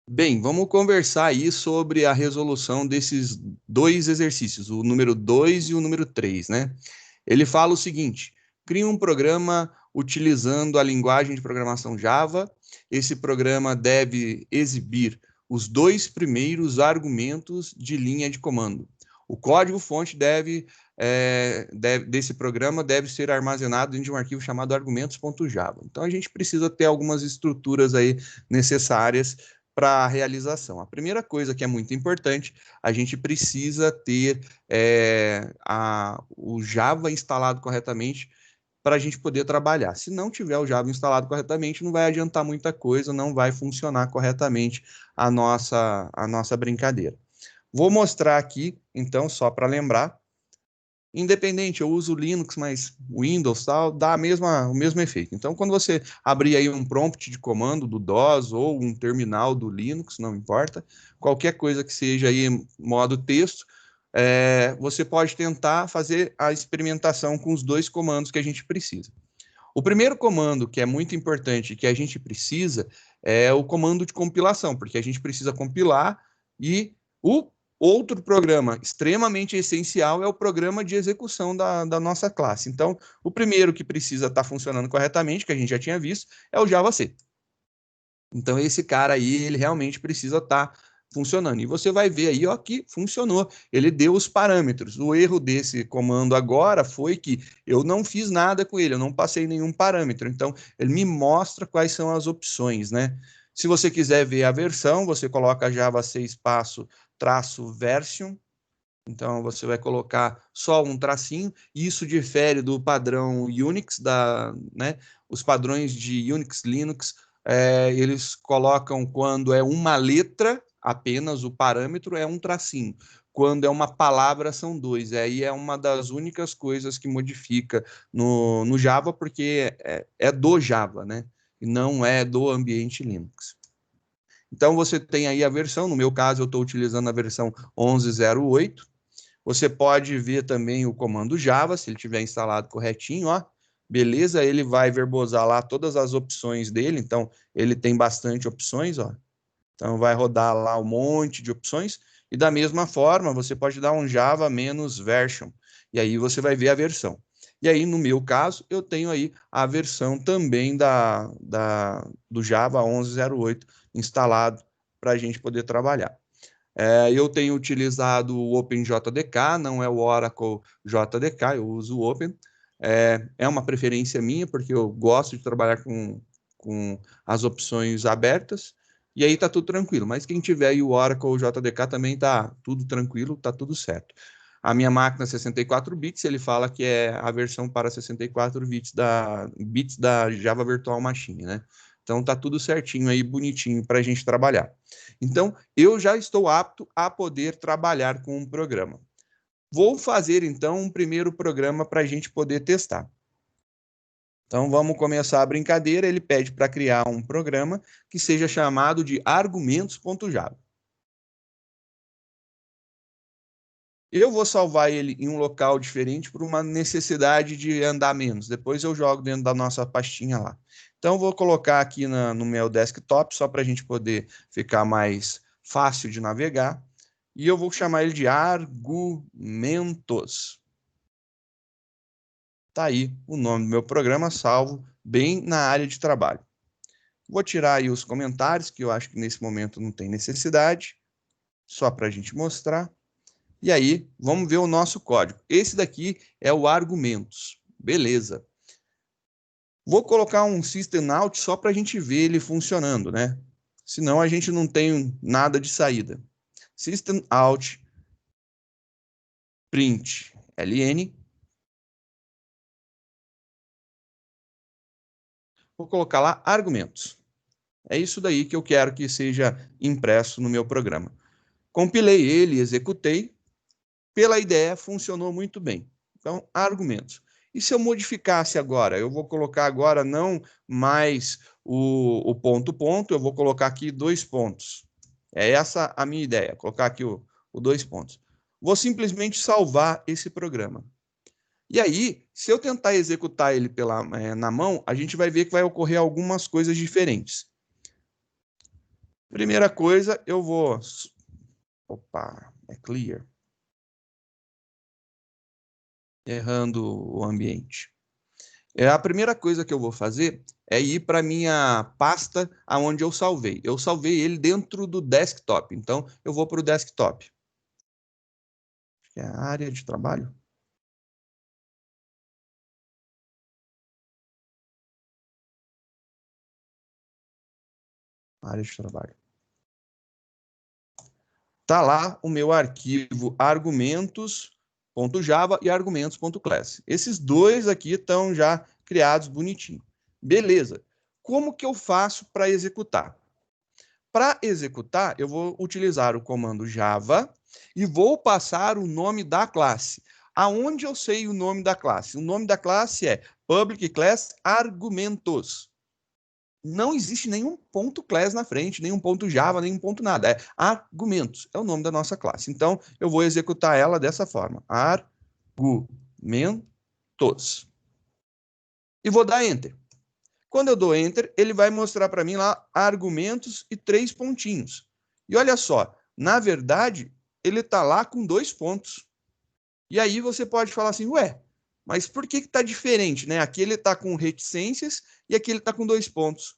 Bem, vamos conversar aí sobre a resolução desses dois exercícios, o número 2 e o número 3, né? Ele fala o seguinte: crie um programa utilizando a linguagem de programação Java. Esse programa deve exibir os dois primeiros argumentos de linha de comando. O código-fonte desse programa deve ser armazenado dentro de um arquivo chamado argumentos.java. Então, a gente precisa ter algumas estruturas aí necessárias para a realização. A primeira coisa que é muito importante, a gente precisa ter o Java instalado corretamente para a gente poder trabalhar. Se não tiver o Java instalado corretamente, não vai adiantar muita coisa, não vai funcionar corretamente a nossa brincadeira. Vou mostrar aqui, então, só para lembrar. Independente, eu uso Linux, mas Windows tal, dá o mesmo efeito. Então, quando você abrir aí um prompt de comando do DOS ou um terminal do Linux, não importa, qualquer coisa que seja aí modo texto, você pode tentar fazer a experimentação com os dois comandos que a gente precisa. O primeiro comando que é muito importante que a gente precisa é o comando de compilação, porque a gente precisa compilar e o outro programa extremamente essencial é o programa de execução da nossa classe. Então, o primeiro que precisa estar funcionando corretamente, que a gente já tinha visto, é o JavaC. Então, esse cara aí, ele realmente precisa estar funcionando. E você vai ver aí, ó, que funcionou. Ele deu os parâmetros. O erro desse comando agora foi que eu não fiz nada com ele, eu não passei nenhum parâmetro. Então, ele me mostra quais são as opções, né? Se você quiser ver a versão, você coloca JavaC espaço traço version. Então, você vai colocar só um tracinho. Isso difere do padrão Unix, né? Os padrões de Unix, Linux, eles colocam quando é uma letra, apenas o parâmetro é um tracinho. Quando é uma palavra, são dois. Aí é uma das únicas coisas que modifica no Java, porque é do Java, né? E não é do ambiente Linux. Então, você tem aí a versão. No meu caso, eu estou utilizando a versão 11.08. Você pode ver também o comando Java, se ele tiver instalado corretinho, ó. Beleza, ele vai verbosar lá todas as opções dele, então ele tem bastante opções, ó. Então vai rodar lá um monte de opções e da mesma forma você pode dar um Java menos version e aí você vai ver a versão. E aí no meu caso eu tenho aí a versão também do Java 11.08 instalado para a gente poder trabalhar. Eu tenho utilizado o OpenJDK, não é o Oracle JDK, eu uso o Open. É uma preferência minha, porque eu gosto de trabalhar com as opções abertas, e aí tá tudo tranquilo. Mas quem tiver aí o Oracle JDK também tá tudo tranquilo, tá tudo certo. A minha máquina 64 bits, ele fala que é a versão para 64 bits da Java Virtual Machine, né? Então tá tudo certinho aí, bonitinho para a gente trabalhar. Então, eu já estou apto a poder trabalhar com um programa. Vou fazer, então, um primeiro programa para a gente poder testar. Então, vamos começar a brincadeira. Ele pede para criar um programa que seja chamado de argumentos.java. Eu vou salvar ele em um local diferente por uma necessidade de andar menos. Depois eu jogo dentro da nossa pastinha lá. Então, vou colocar aqui no meu desktop, só para a gente poder ficar mais fácil de navegar. E eu vou chamar ele de argumentos. Tá aí o nome do meu programa salvo bem na área de trabalho. Vou tirar aí os comentários, que eu acho que nesse momento não tem necessidade, só para a gente mostrar. E aí, vamos ver o nosso código. Esse daqui é o argumentos. Beleza. Vou colocar um system out só para a gente ver ele funcionando, né? Senão a gente não tem nada de saída. System out print ln. Vou colocar lá argumentos. É isso daí que eu quero que seja impresso no meu programa. Compilei ele, executei. Pela ideia, funcionou muito bem. Então, argumentos. E se eu modificasse agora? Eu vou colocar agora não mais o ponto, eu vou colocar aqui 2 pontos. É essa a minha ideia, colocar aqui o 2 pontos. Vou simplesmente salvar esse programa. E aí, se eu tentar executar ele na mão, a gente vai ver que vai ocorrer algumas coisas diferentes. Primeira coisa, eu vou... Opa, é clear. Errando o ambiente. A primeira coisa que eu vou fazer é ir para a minha pasta onde eu salvei. Eu salvei ele dentro do desktop, então eu vou para o desktop. Que é a área de trabalho. Área de trabalho. Está lá o meu arquivo argumentos.java e argumentos.class. Esses dois aqui estão já criados bonitinho. Beleza. Como que eu faço para executar? Para executar, eu vou utilizar o comando Java e vou passar o nome da classe. Aonde eu sei o nome da classe? O nome da classe é Public Class Argumentos. Não existe nenhum ponto class na frente, nenhum ponto Java, nenhum ponto nada. É argumentos, é o nome da nossa classe. Então, eu vou executar ela dessa forma. Argumentos. E vou dar Enter. Quando eu dou Enter, ele vai mostrar para mim lá argumentos e 3 pontinhos. E olha só, na verdade, ele está lá com 2 pontos. E aí você pode falar assim, ué, mas por que está diferente, né? Aqui ele está com reticências e aqui ele está com 2 pontos.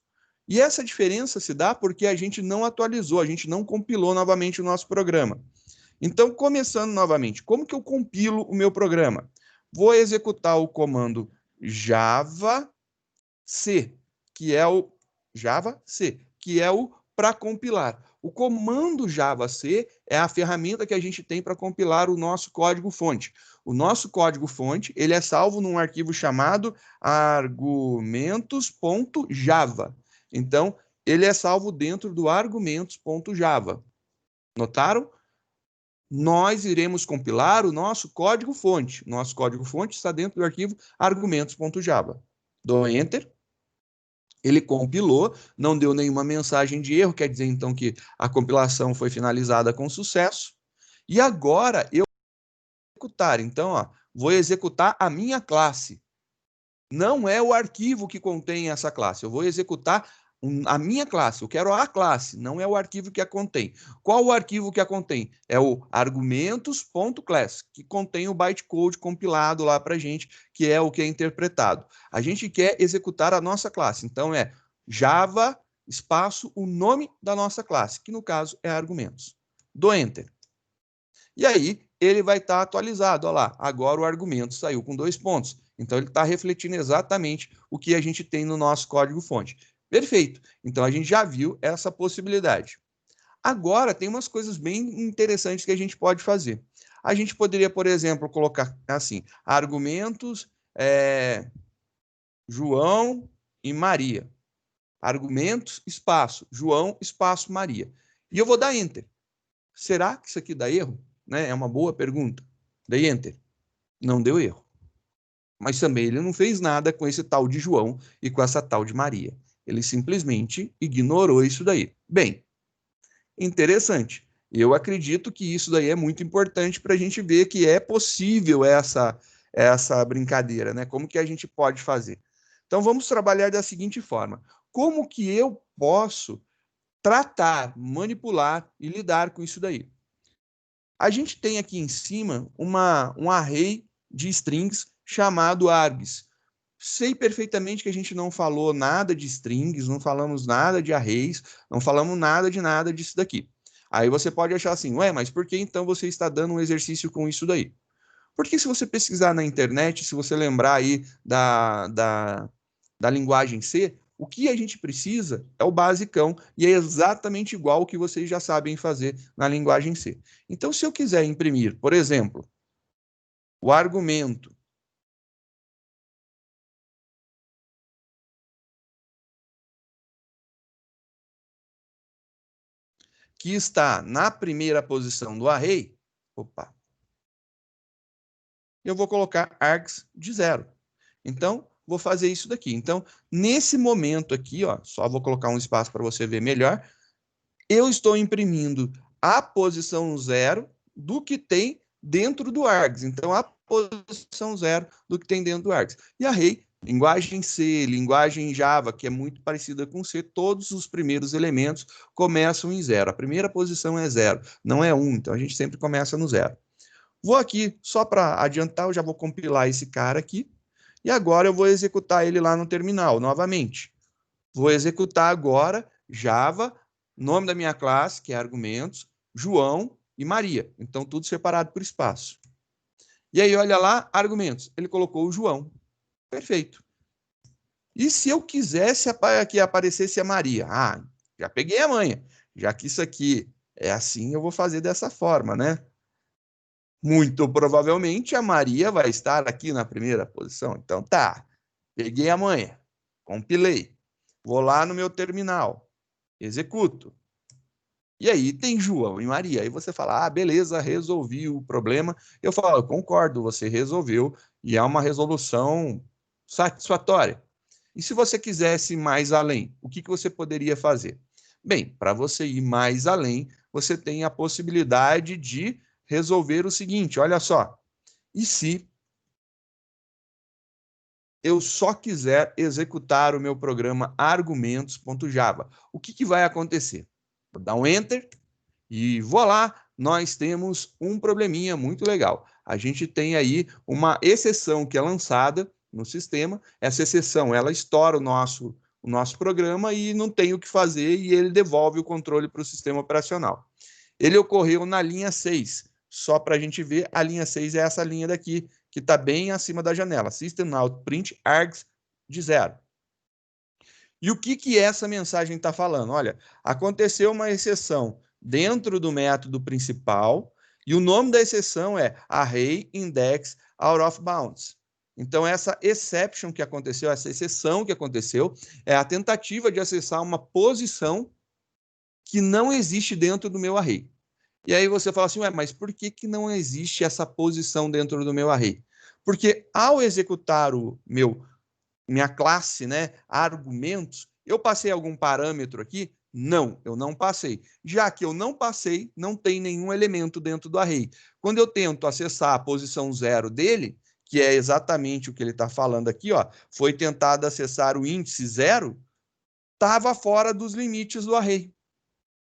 E essa diferença se dá porque a gente não atualizou, a gente não compilou novamente o nosso programa. Então, começando novamente, como que eu compilo o meu programa? Vou executar o comando Java C, que é o Java C, que é o para compilar. O comando Java C é a ferramenta que a gente tem para compilar o nosso código-fonte. O nosso código-fonte ele é salvo num arquivo chamado argumentos.java. Então, ele é salvo dentro do argumentos.java. Notaram? Nós iremos compilar o nosso código-fonte. Nosso código-fonte está dentro do arquivo argumentos.java. Dou Enter. Ele compilou, não deu nenhuma mensagem de erro, quer dizer então que a compilação foi finalizada com sucesso. E agora eu vou executar. Então, ó, vou executar a minha classe. Não é o arquivo que contém essa classe. Eu vou executar a minha classe. Eu quero a classe, não é o arquivo que a contém. Qual o arquivo que a contém? É o argumentos.class, que contém o bytecode compilado lá para a gente, que é o que é interpretado. A gente quer executar a nossa classe. Então, é Java, espaço, o nome da nossa classe, que no caso é argumentos. Dou Enter. E aí, ele vai estar atualizado. Olha lá, agora o argumento saiu com 2 pontos. Então, ele está refletindo exatamente o que a gente tem no nosso código-fonte. Perfeito. Então, a gente já viu essa possibilidade. Agora, tem umas coisas bem interessantes que a gente pode fazer. A gente poderia, por exemplo, colocar assim, argumentos João e Maria. Argumentos, espaço, João, espaço, Maria. E eu vou dar Enter. Será que isso aqui dá erro? Né? É uma boa pergunta. Dei Enter. Não deu erro. Mas também ele não fez nada com esse tal de João e com essa tal de Maria. Ele simplesmente ignorou isso daí. Bem, interessante. Eu acredito que isso daí é muito importante para a gente ver que é possível essa brincadeira, né? Como que a gente pode fazer? Então vamos trabalhar da seguinte forma: como que eu posso tratar, manipular e lidar com isso daí? A gente tem aqui em cima um array de strings chamado args. Sei perfeitamente que a gente não falou nada de strings, não falamos nada de arrays, não falamos nada disso daqui. Aí você pode achar assim, ué, mas por que então você está dando um exercício com isso daí? Porque se você pesquisar na internet, se você lembrar aí da linguagem C, o que a gente precisa é o basicão e é exatamente igual ao que vocês já sabem fazer na linguagem C. Então, se eu quiser imprimir, por exemplo, o argumento que está na primeira posição do array, eu vou colocar args de 0. Então, vou fazer isso daqui. Então, nesse momento aqui, ó, só vou colocar um espaço para você ver melhor, eu estou imprimindo a posição 0 do que tem dentro do args. Então, a posição 0 do que tem dentro do args. E array Linguagem C, linguagem Java, que é muito parecida com C, todos os primeiros elementos começam em 0. A primeira posição é 0, não é 1, então a gente sempre começa no 0. Vou aqui, só para adiantar, eu já vou compilar esse cara aqui, e agora eu vou executar ele lá no terminal, novamente. Vou executar agora Java, nome da minha classe, que é argumentos, João e Maria. Então, tudo separado por espaço. E aí, olha lá, argumentos. Ele colocou o João. Perfeito. E se eu quisesse que aparecesse a Maria? Ah, já peguei a manha. Já que isso aqui é assim, eu vou fazer dessa forma, né? Muito provavelmente a Maria vai estar aqui na primeira posição. Então tá, peguei a manha, compilei, vou lá no meu terminal, executo. E aí tem João e Maria. Aí você fala, ah, beleza, resolvi o problema. Eu falo, eu concordo, você resolveu e é uma resolução satisfatória. E se você quisesse ir mais além, o que você poderia fazer? Bem, para você ir mais além, você tem a possibilidade de resolver o seguinte, olha só. E se eu só quiser executar o meu programa argumentos.java? O que vai acontecer? Vou dar um Enter e vou lá, nós temos um probleminha muito legal. A gente tem aí uma exceção que é lançada no sistema. Essa exceção, ela estoura o nosso programa e não tem o que fazer e ele devolve o controle para o sistema operacional. Ele ocorreu na linha 6. Só para a gente ver, a linha 6 é essa linha daqui, que está bem acima da janela. System out print args de 0. E o que essa mensagem está falando? Olha, aconteceu uma exceção dentro do método principal e o nome da exceção é array index out of bounds. Então, essa exception que aconteceu, essa exceção que aconteceu, é a tentativa de acessar uma posição que não existe dentro do meu array. E aí você fala assim, ué, mas por que não existe essa posição dentro do meu array? Porque ao executar minha classe, né, argumentos, eu passei algum parâmetro aqui? Não, eu não passei. Já que eu não passei, não tem nenhum elemento dentro do array. Quando eu tento acessar a posição 0 dele, que é exatamente o que ele está falando aqui, ó, foi tentado acessar o índice 0, estava fora dos limites do array.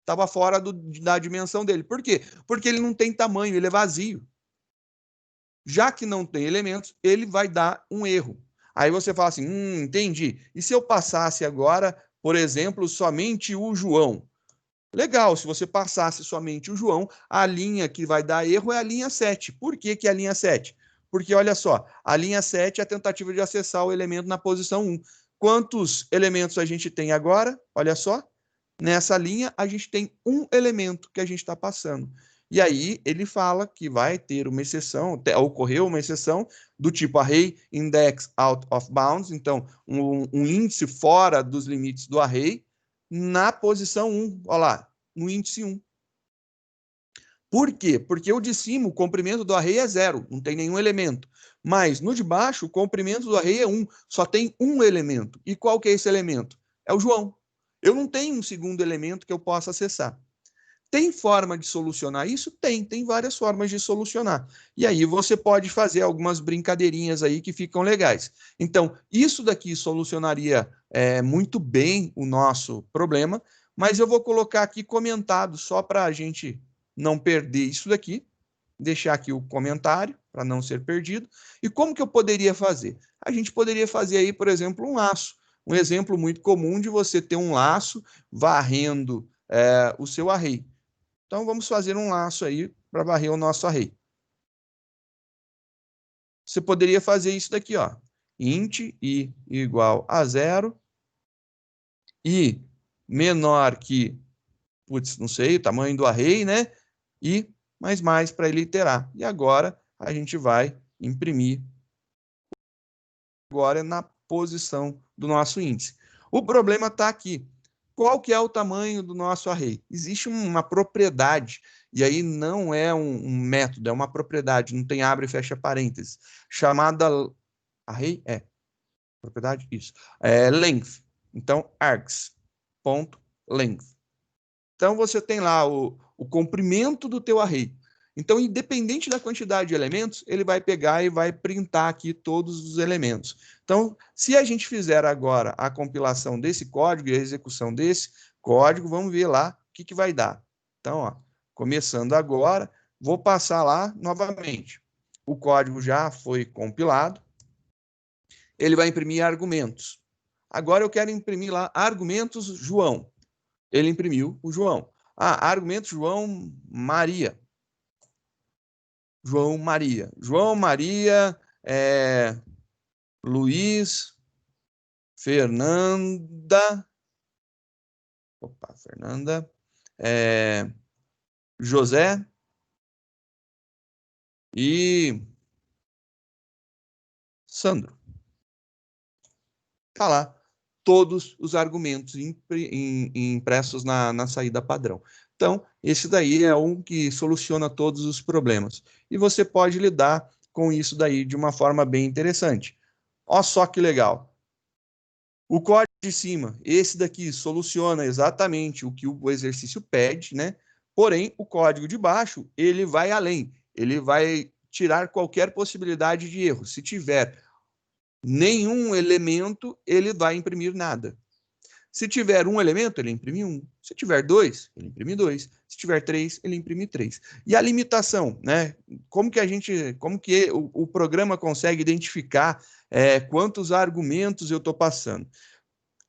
Estava fora da dimensão dele. Por quê? Porque ele não tem tamanho, ele é vazio. Já que não tem elementos, ele vai dar um erro. Aí você fala assim, entendi. E se eu passasse agora, por exemplo, somente o João? Legal, se você passasse somente o João, a linha que vai dar erro é a linha 7. Por que é a linha 7? Porque, olha só, a linha 7 é a tentativa de acessar o elemento na posição 1. Quantos elementos a gente tem agora? Olha só, nessa linha a gente tem um elemento que a gente está passando. E aí ele fala que vai ter uma exceção, ocorreu uma exceção do tipo array index out of bounds, então um índice fora dos limites do array, na posição 1, olha lá, no índice 1. Por quê? Porque o de cima, o comprimento do array é 0, não tem nenhum elemento. Mas no de baixo, o comprimento do array é 1, só tem um elemento. E qual que é esse elemento? É o João. Eu não tenho um segundo elemento que eu possa acessar. Tem forma de solucionar isso? Tem várias formas de solucionar. E aí você pode fazer algumas brincadeirinhas aí que ficam legais. Então, isso daqui solucionaria muito bem o nosso problema, mas eu vou colocar aqui comentado só para a gente não perder isso daqui. Deixar aqui o comentário para não ser perdido. E como que eu poderia fazer? A gente poderia fazer aí, por exemplo, um laço. Um exemplo muito comum de você ter um laço varrendo o seu array. Então, vamos fazer um laço aí para varrer o nosso array. Você poderia fazer isso daqui, ó. Int i igual a 0, i menor que, putz, não sei, o tamanho do array, né? E mais para ele iterar. E agora a gente vai imprimir agora na posição do nosso índice. O problema está aqui. Qual que é o tamanho do nosso array? Existe uma propriedade, e aí não é um método, é uma propriedade, não tem abre e fecha parênteses, chamada array, propriedade, isso, length. Então, args.length. Então, você tem lá o comprimento do teu array. Então, independente da quantidade de elementos, ele vai pegar e vai printar aqui todos os elementos. Então, se a gente fizer agora a compilação desse código e a execução desse código, vamos ver lá o que vai dar. Então, ó, começando agora, vou passar lá novamente. O código já foi compilado. Ele vai imprimir argumentos. Agora eu quero imprimir lá argumentos João. Ele imprimiu o João. Argumentos João Maria. João Maria. João Maria, Luiz, Fernanda. Opa, Fernanda. José. E Sandro. Está lá todos os argumentos impressos na saída padrão. Então, esse daí é um que soluciona todos os problemas. E você pode lidar com isso daí de uma forma bem interessante. Olha só que legal. O código de cima, esse daqui soluciona exatamente o que o exercício pede, né? Porém, o código de baixo, ele vai além. Ele vai tirar qualquer possibilidade de erro. Se tiver nenhum elemento, ele vai imprimir nada. Se tiver um elemento, ele imprime um. Se tiver dois, ele imprime dois. Se tiver três, ele imprime três. E a limitação, né? Como que o programa consegue identificar quantos argumentos eu estou passando?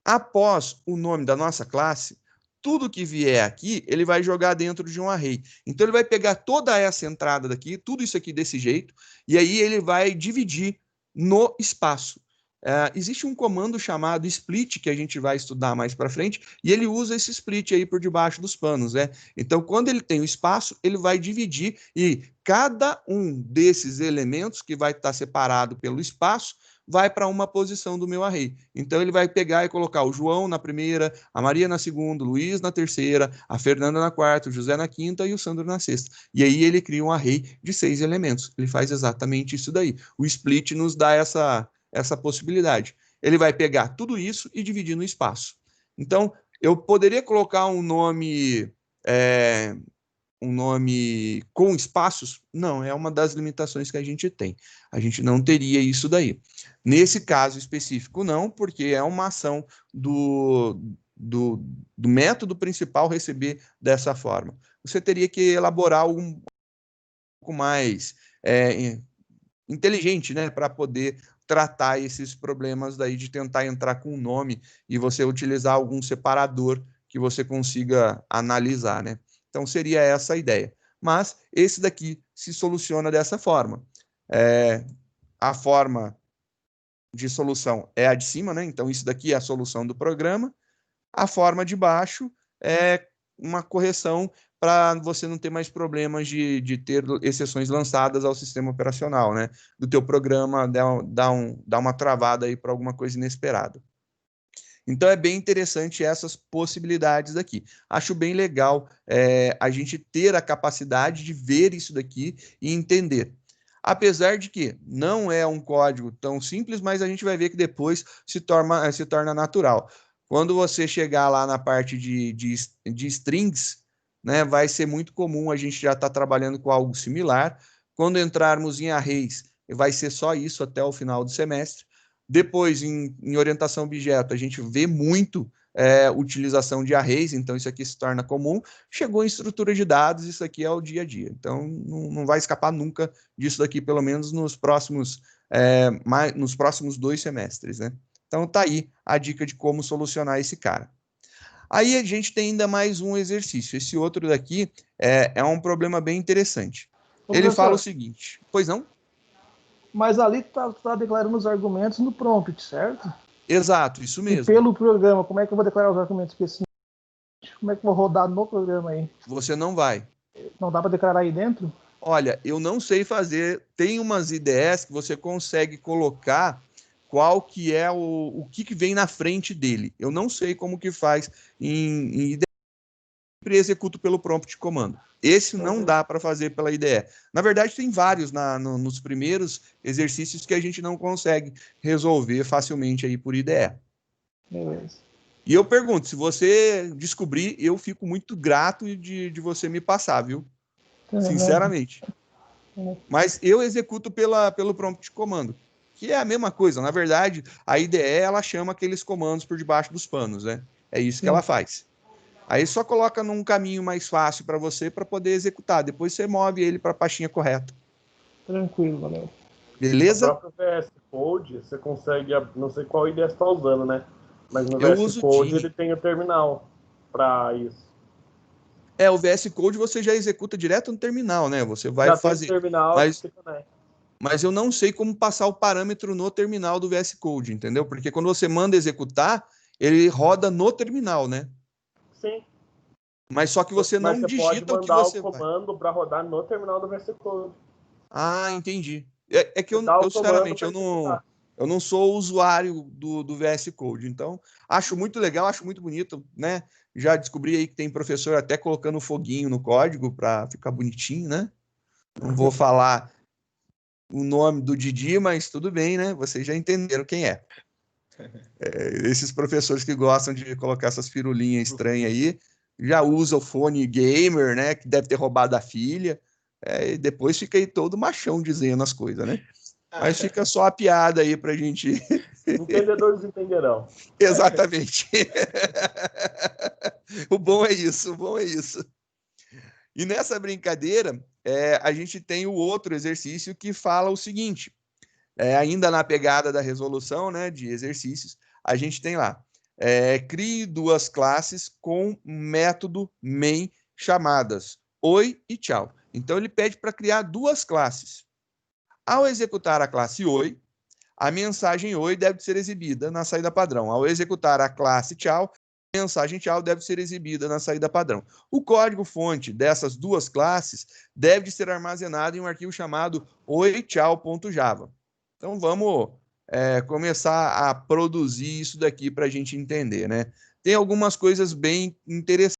Após o nome da nossa classe, tudo que vier aqui, ele vai jogar dentro de um array. Então, ele vai pegar toda essa entrada daqui, tudo isso aqui desse jeito, e aí ele vai dividir no espaço. Existe um comando chamado split, que a gente vai estudar mais para frente, e ele usa esse split aí por debaixo dos panos, né? Então, quando ele tem o espaço, ele vai dividir, e cada um desses elementos que vai estar separado pelo espaço, vai para uma posição do meu array. Então, ele vai pegar e colocar o João na primeira, a Maria na segunda, o Luiz na terceira, a Fernanda na quarta, o José na quinta e o Sandro na sexta. E aí ele cria um array de 6 elementos. Ele faz exatamente isso daí. O split nos dá essa possibilidade. Ele vai pegar tudo isso e dividir no espaço. Então, eu poderia colocar um nome com espaços? Não, é uma das limitações que a gente tem. A gente não teria isso daí. Nesse caso específico, não, porque é uma ação do método principal receber dessa forma. Você teria que elaborar um pouco mais inteligente, né, para poder tratar esses problemas daí de tentar entrar com um nome e você utilizar algum separador que você consiga analisar, né? Então, seria essa a ideia. Mas esse daqui se soluciona dessa forma. A forma de solução é a de cima, né? Então, isso daqui é a solução do programa. A forma de baixo é uma correção para você não ter mais problemas de ter exceções lançadas ao sistema operacional, né? Do teu programa dar uma travada aí para alguma coisa inesperada. Então, é bem interessante essas possibilidades aqui. Acho bem legal a gente ter a capacidade de ver isso daqui e entender. Apesar de que não é um código tão simples, mas a gente vai ver que depois se torna natural. Quando você chegar lá na parte de strings, né, vai ser muito comum a gente já estar trabalhando com algo similar. Quando entrarmos em arrays, vai ser só isso até o final do semestre. Depois, em orientação a objeto, a gente vê muito utilização de arrays, então isso aqui se torna comum. Chegou em estrutura de dados, isso aqui é o dia a dia. Então, não vai escapar nunca disso daqui, pelo menos nos próximos 2 semestres, né? Então, tá aí a dica de como solucionar esse cara. Aí a gente tem ainda mais um exercício. Esse outro daqui é um problema bem interessante. Ele fala o seguinte, pois não? Mas ali tá declarando os argumentos no prompt, certo? Exato, isso mesmo. E pelo programa, como é que eu vou declarar os argumentos específicos? Como é que eu vou rodar no programa aí? Você não vai. Não dá para declarar aí dentro? Olha, eu não sei fazer. Tem umas IDEs que você consegue colocar qual que é o que vem na frente dele. Eu não sei como que faz em IDE. Sempre executo pelo prompt de comando. Esse não dá para fazer pela IDE. Na verdade, tem vários nos primeiros exercícios que a gente não consegue resolver facilmente aí por IDE. Beleza. E eu pergunto, se você descobrir, eu fico muito grato de você me passar, viu? sinceramente. Mas eu executo pelo prompt de comando, que é a mesma coisa. Na verdade, a IDE, ela chama aqueles comandos por debaixo dos panos, né? É isso que ela faz. Aí só coloca num caminho mais fácil para você para poder executar. Depois você move ele para a pastinha correta. Tranquilo, valeu. Beleza? O próprio VS Code, você consegue, não sei qual IDE você está usando, né? Mas no Eu VS uso Code Dyn. ele tem o terminal para isso. O VS Code você já executa direto no terminal, né? Você vai Já fazer. tem o terminal, Mas eu não sei como passar o parâmetro no terminal do VS Code, entendeu? Porque quando você manda executar, ele roda no terminal, né? Sim. Mas só que você não digita o que você vai. Mas você pode mandar o comando para rodar no terminal do VS Code. Ah, entendi. É que eu sinceramente, eu não sou usuário do VS Code, então acho muito legal, acho muito bonito, né? Já descobri aí que tem professor até colocando foguinho no código para ficar bonitinho, né? Não vou falar o nome do Didi, mas tudo bem, né? Vocês já entenderam quem é. Esses professores que gostam de colocar essas firulinhas estranhas aí, já usa o fone gamer, né? Que deve ter roubado a filha. E depois fica aí todo machão dizendo as coisas, né? Mas fica só a piada aí pra gente. Entendedores entenderão. Exatamente. O bom é isso, o bom é isso. E nessa brincadeira, a gente tem o outro exercício que fala o seguinte: ainda na pegada da resolução, né, de exercícios, a gente tem lá: crie duas classes com método main chamadas oi e tchau. Então ele pede para criar duas classes. Ao executar a classe oi, a mensagem oi deve ser exibida na saída padrão. Ao executar a classe tchau, a mensagem tchau deve ser exibida na saída padrão. O código-fonte dessas duas classes deve ser armazenado em um arquivo chamado oitchau.java. Então vamos começar a produzir isso daqui para a gente entender, né? Tem algumas coisas bem interessantes.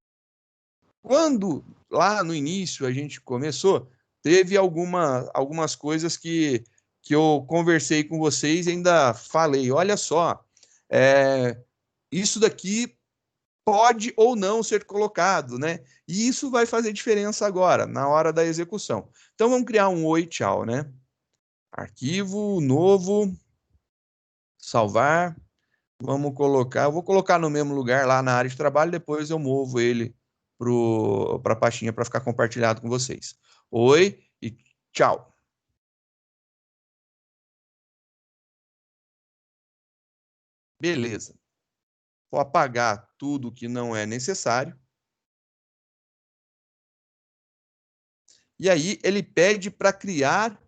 Quando lá no início a gente começou, teve algumas coisas que eu conversei com vocês e ainda falei, olha só, isso daqui pode ou não ser colocado, né? E isso vai fazer diferença agora, na hora da execução. Então vamos criar um oi, tchau, né? Arquivo, novo, salvar. Vamos colocar, eu vou colocar no mesmo lugar lá na área de trabalho, depois eu movo ele para a pastinha para ficar compartilhado com vocês. Oi e tchau. Beleza. Vou apagar tudo que não é necessário. E aí ele pede para criar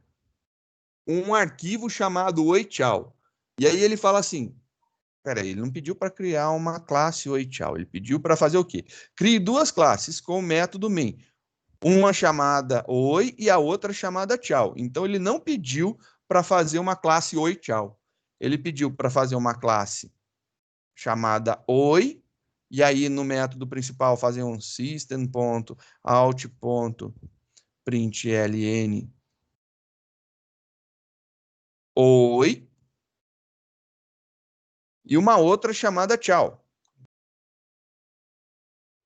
um arquivo chamado oi, tchau. E aí ele fala assim, peraí, ele não pediu para criar uma classe oi, tchau. Ele pediu para fazer o quê? Crie duas classes com o método main. Uma chamada oi e a outra chamada tchau. Então ele não pediu para fazer uma classe oi, tchau. Ele pediu para fazer uma classe chamada oi, e aí no método principal fazer um system.out.println oi, e uma outra chamada tchau.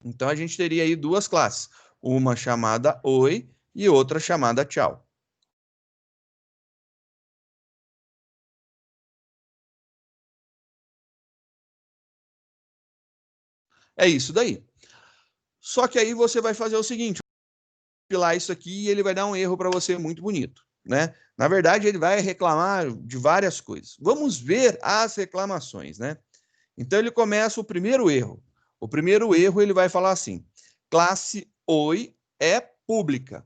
Então a gente teria aí duas classes, uma chamada oi e outra chamada tchau. É isso daí. Só que aí você vai fazer o seguinte, compilar isso aqui e ele vai dar um erro para você muito bonito, né? Na verdade, ele vai reclamar de várias coisas. Vamos ver as reclamações, né? Então ele começa o primeiro erro. O primeiro erro ele vai falar assim: classe oi é pública.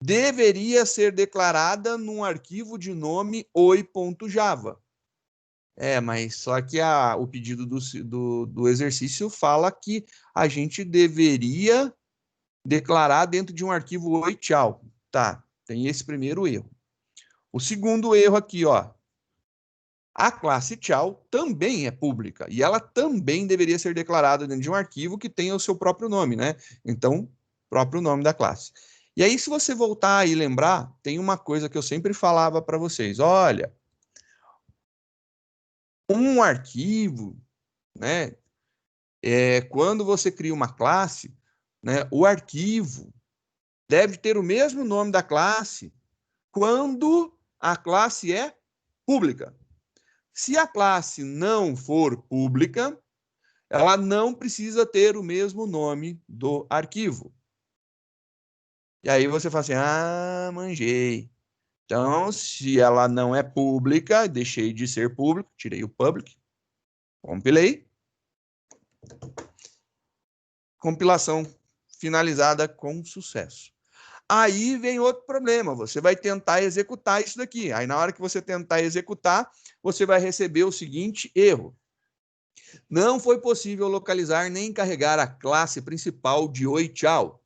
Deveria ser declarada num arquivo de nome oi.java. Mas só que o pedido do exercício fala que a gente deveria declarar dentro de um arquivo oi, tchau. Tá, tem esse primeiro erro. O segundo erro aqui, ó. A classe tchau também é pública e ela também deveria ser declarada dentro de um arquivo que tenha o seu próprio nome, né? Então, próprio nome da classe. E aí, se você voltar e lembrar, tem uma coisa que eu sempre falava para vocês. Olha, um arquivo, né? Quando você cria uma classe, né? O arquivo deve ter o mesmo nome da classe quando a classe é pública. Se a classe não for pública, ela não precisa ter o mesmo nome do arquivo. E aí você fala assim, ah, manjei. Então, se ela não é pública, deixei de ser público, tirei o public, compilei. Compilação finalizada com sucesso. Aí vem outro problema, você vai tentar executar isso daqui. Aí na hora que você tentar executar, você vai receber o seguinte erro. Não foi possível localizar nem carregar a classe principal de Oi Tchau,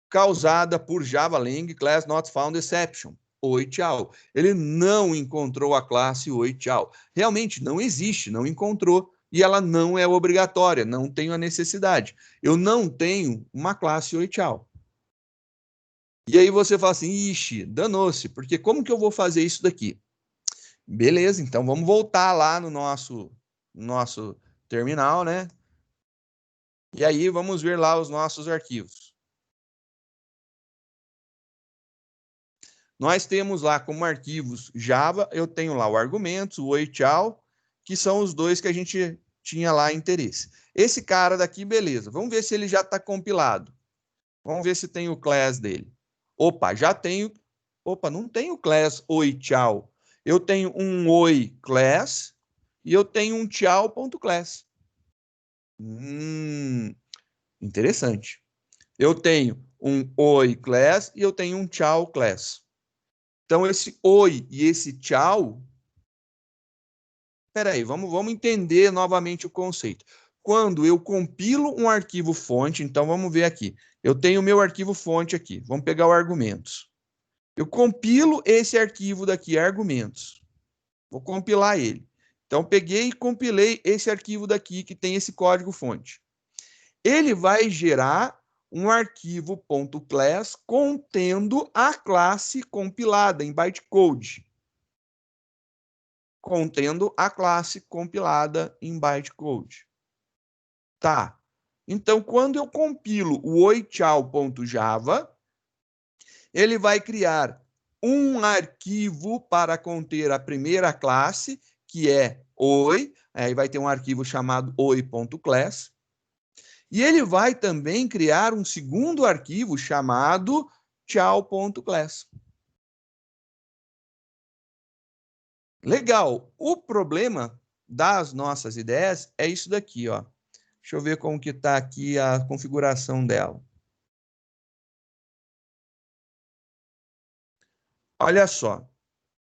causada por JavaLang Class Not Found Exception. Oi Tchau. Ele não encontrou a classe Oi Tchau. Realmente não existe, não encontrou. E ela não é obrigatória, não tenho a necessidade. Eu não tenho uma classe Oi Tchau. E aí você fala assim, ixi, danou-se, porque como que eu vou fazer isso daqui? Beleza, então vamos voltar lá no nosso terminal, né? E aí vamos ver lá os nossos arquivos. Nós temos lá como arquivos Java, eu tenho lá o argumentos, o Oi Tchau, que são os dois que a gente tinha lá interesse. Esse cara daqui, beleza. Vamos ver se ele já está compilado. Vamos ver se tem o class dele. Opa, já tenho. Opa, não tenho class Oi Tchau. Eu tenho um Oi class e eu tenho um tchau.class. Interessante. Eu tenho um Oi class e eu tenho um tchau class. Então, esse oi e esse tchau. Peraí, vamos entender novamente o conceito. Quando eu compilo um arquivo fonte, então vamos ver aqui. Eu tenho o meu arquivo fonte aqui. Vamos pegar o argumentos. Eu compilo esse arquivo daqui, argumentos. Vou compilar ele. Então, peguei e compilei esse arquivo daqui, que tem esse código fonte. Ele vai gerar um arquivo .class contendo a classe compilada em bytecode. Contendo a classe compilada em bytecode. Tá. Então, quando eu compilo o oitchau.java, ele vai criar um arquivo para conter a primeira classe, que é oi, aí vai ter um arquivo chamado oi.class, e ele vai também criar um segundo arquivo chamado tchau.class. Legal. O problema das nossas ideias é isso daqui, ó. Deixa eu ver como que está aqui a configuração dela. Olha só.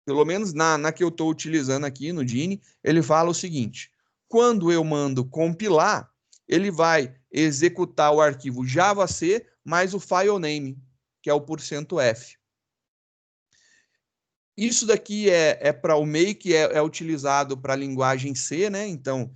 Pelo menos na que eu estou utilizando aqui no Dini, ele fala o seguinte: quando eu mando compilar, ele vai executar o arquivo javac mais o file name, que é o %f. Isso daqui é para o make, é utilizado para a linguagem C, né? Então,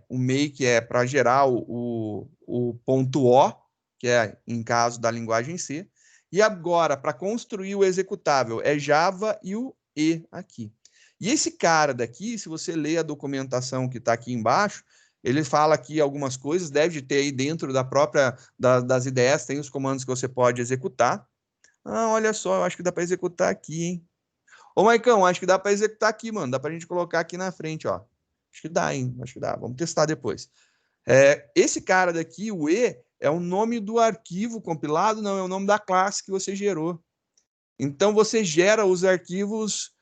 o make é para gerar o ponto O, que é em caso da linguagem C. E agora, para construir o executável, é Java e o E aqui. E esse cara daqui, se você ler a documentação que está aqui embaixo, ele fala aqui algumas coisas, deve ter aí dentro da própria, das ideias, tem os comandos que você pode executar. Ah, olha só, eu acho que dá para executar aqui, hein? Ô, Maicão, acho que dá para executar aqui, mano. Dá para a gente colocar aqui na frente, ó. Acho que dá, hein? Acho que dá. Vamos testar depois. Esse cara daqui, o E, é o nome do arquivo compilado, não, é o nome da classe que você gerou. Então, você gera os arquivos...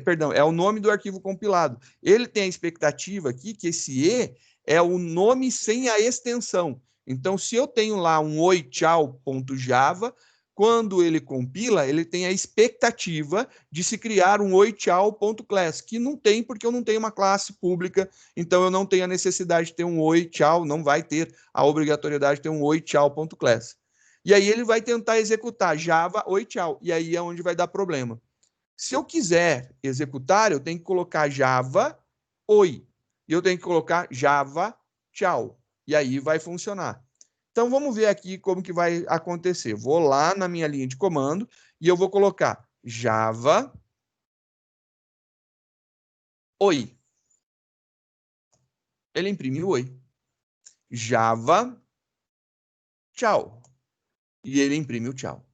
perdão, é o nome do arquivo compilado. Ele tem a expectativa aqui que esse E é o nome sem a extensão. Então, se eu tenho lá um oitchau.java, quando ele compila, ele tem a expectativa de se criar um oitchau.class, que não tem porque eu não tenho uma classe pública, então eu não tenho a necessidade de ter um oitchau, não vai ter a obrigatoriedade de ter um oitchau.class. E aí ele vai tentar executar Java oitchau, e aí é onde vai dar problema. Se eu quiser executar, eu tenho que colocar Java oi, e eu tenho que colocar Java tchau, e aí vai funcionar. Então, vamos ver aqui como que vai acontecer. Vou lá na minha linha de comando e eu vou colocar Java oi. Ele imprimiu oi. Java tchau. E ele imprime o tchau.